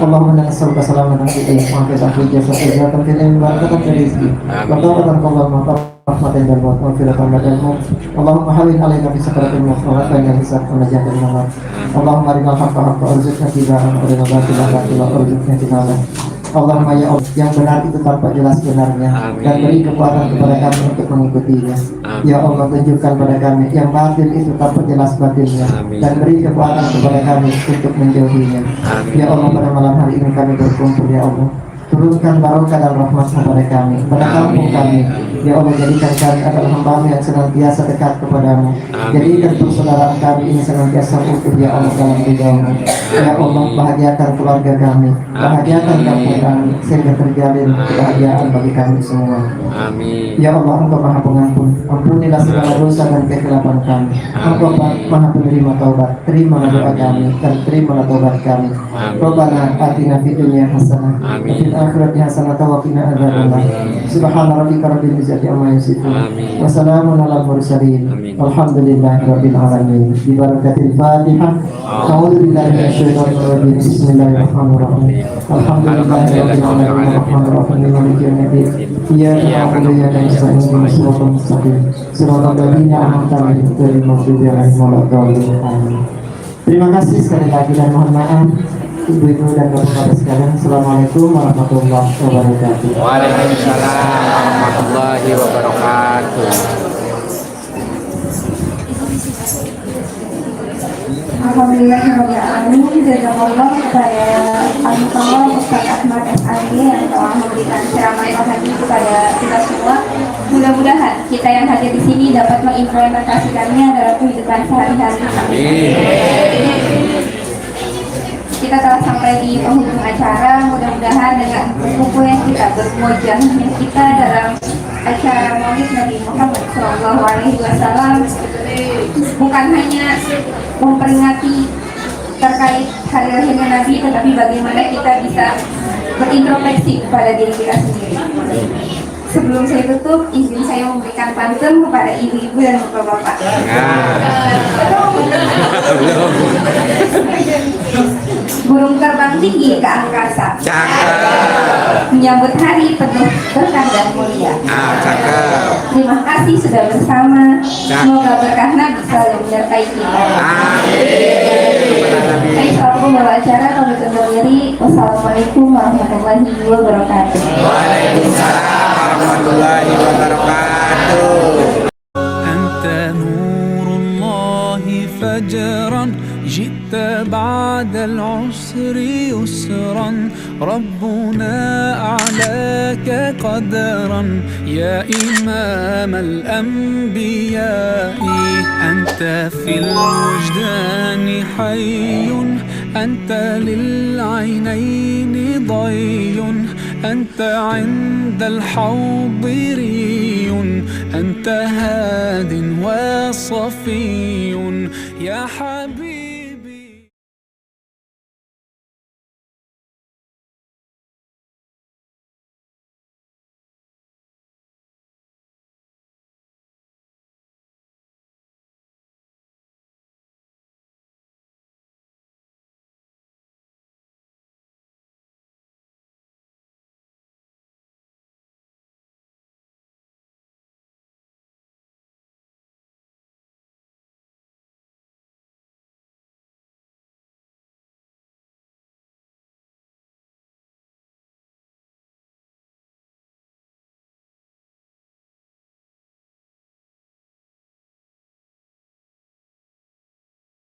Allahumma inna nas'aluka salamatan fid din wa afiyatan fil jasad wa ziyadatan fil ilmi wa barakatan fil rizqi wa tawbatan qabla al-maut wa rahmatan ba'da al-maut wa firatan ba'da al-maut. Allahumma hawwin 'alaina fi sakaratil maut wa lana hisab wa najatan min an-nar. Allahumma arinal haqqa haqqan warzuqna ittiba'ahu wa arinal batila batila warzuqna ijtinabah. Allahumma ya Allah, yang benar itu tampak jelas benarnya. Amin. Dan beri kekuatan kepada kami untuk mengikutinya. Amin. Ya Allah, tunjukkan pada kami yang batil itu tampak jelas batilnya. Amin. Dan beri kekuatan kepada kami untuk menjauhinya. Amin. Ya Allah, pada malam hari ini kami berkumpul ya Allah, turunkan barokah dan rahmat kepada kami, pada kampung kami. Ya Allah, jadikan kami adalah hamba-Mu yang senantiasa dekat kepadamu. Jadikan persaudaraan kami ini senantiasa utuh ya Allah dalam ridha-Mu. Ya Allah, bahagiakan keluarga kami, bahagiakan kampung kami, sehingga terjalin kebahagiaan bagi kami semua. Amin. Ya Allah, Engkau Maha Pengampun, ampunilah segala dosa dan kekhilapan kami. Engkau Maha Penerima taubat, terimalah doa kami dan terimalah taubat kami. Rabbana atina fid dunya hasanah wa fil akhirati hasanah wa qina adzabannar. Subhana rabbika rabbil izzati amma yasifun. Wa salamun alal mursalin. Walhamdulillahi rabbil alamin. Bi barakatil Fatihah. A'udzu billahi minasyaitonir rajim. Bismillahirrahmanirrahim. Alhamdulillahi rabbil alamin. Arrahmanir rahim. Maliki yaumiddin. Iyyaka na'budu wa iyyaka nasta'in. Ihdinas siratal mustaqim. Siratal ladzina an'amta 'alaihim ghairil maghdubi 'alaihim waladdallin. Amin. Terima kasih sekali lagi dan mohon maaf ibu-ibu dan bapak-bapak sekalian. Assalamualaikum warahmatullahi wabarakatuh. Waalaikumsalam warahmatullahi wabarakatuh. Alhamdulillahirrahmanirrahim. Jazakallah kepada Al-Muqawwal Ustaz Ahmad S.A.D. yang telah memberikan ceramah rohani kepada kita semua. Mudah-mudahan kita yang hadir di sini dapat mengimplementasikannya dalam kehidupan sehari-hari. Kita telah sampai di penghujung acara. Mudah-mudahan dengan buku yang kita bermuajahnya kita dalam acara Maulid Nabi Muhammad SAW bukan hanya memperingati terkait hari lahirnya Nabi, tetapi bagaimana kita bisa berintrospeksi kepada diri kita sendiri. Sebelum saya tutup, izin saya memberikan pantun kepada ibu-ibu dan bapak-bapak. Burung terbang tinggi ke angkasa, menyambut hari penuh berkah dan mulia. Terima kasih sudah bersama. Semoga berkah Nabi selalu menyertai kita. Saya selalu membawa acara kami undur diri. Wassalamualaikum warahmatullahi wabarakatuh. Waalaikumsalam warahmatullahi wabarakatuh. أنت نور الله فجرا جئت بعد العسر يسرا ربنا أعلاك قدرا يا إمام الأنبياء أنت في الوجدان حي أنت للعينين ضي أنت عند الحوض ري، أنت هاد وصفي يا حبيب.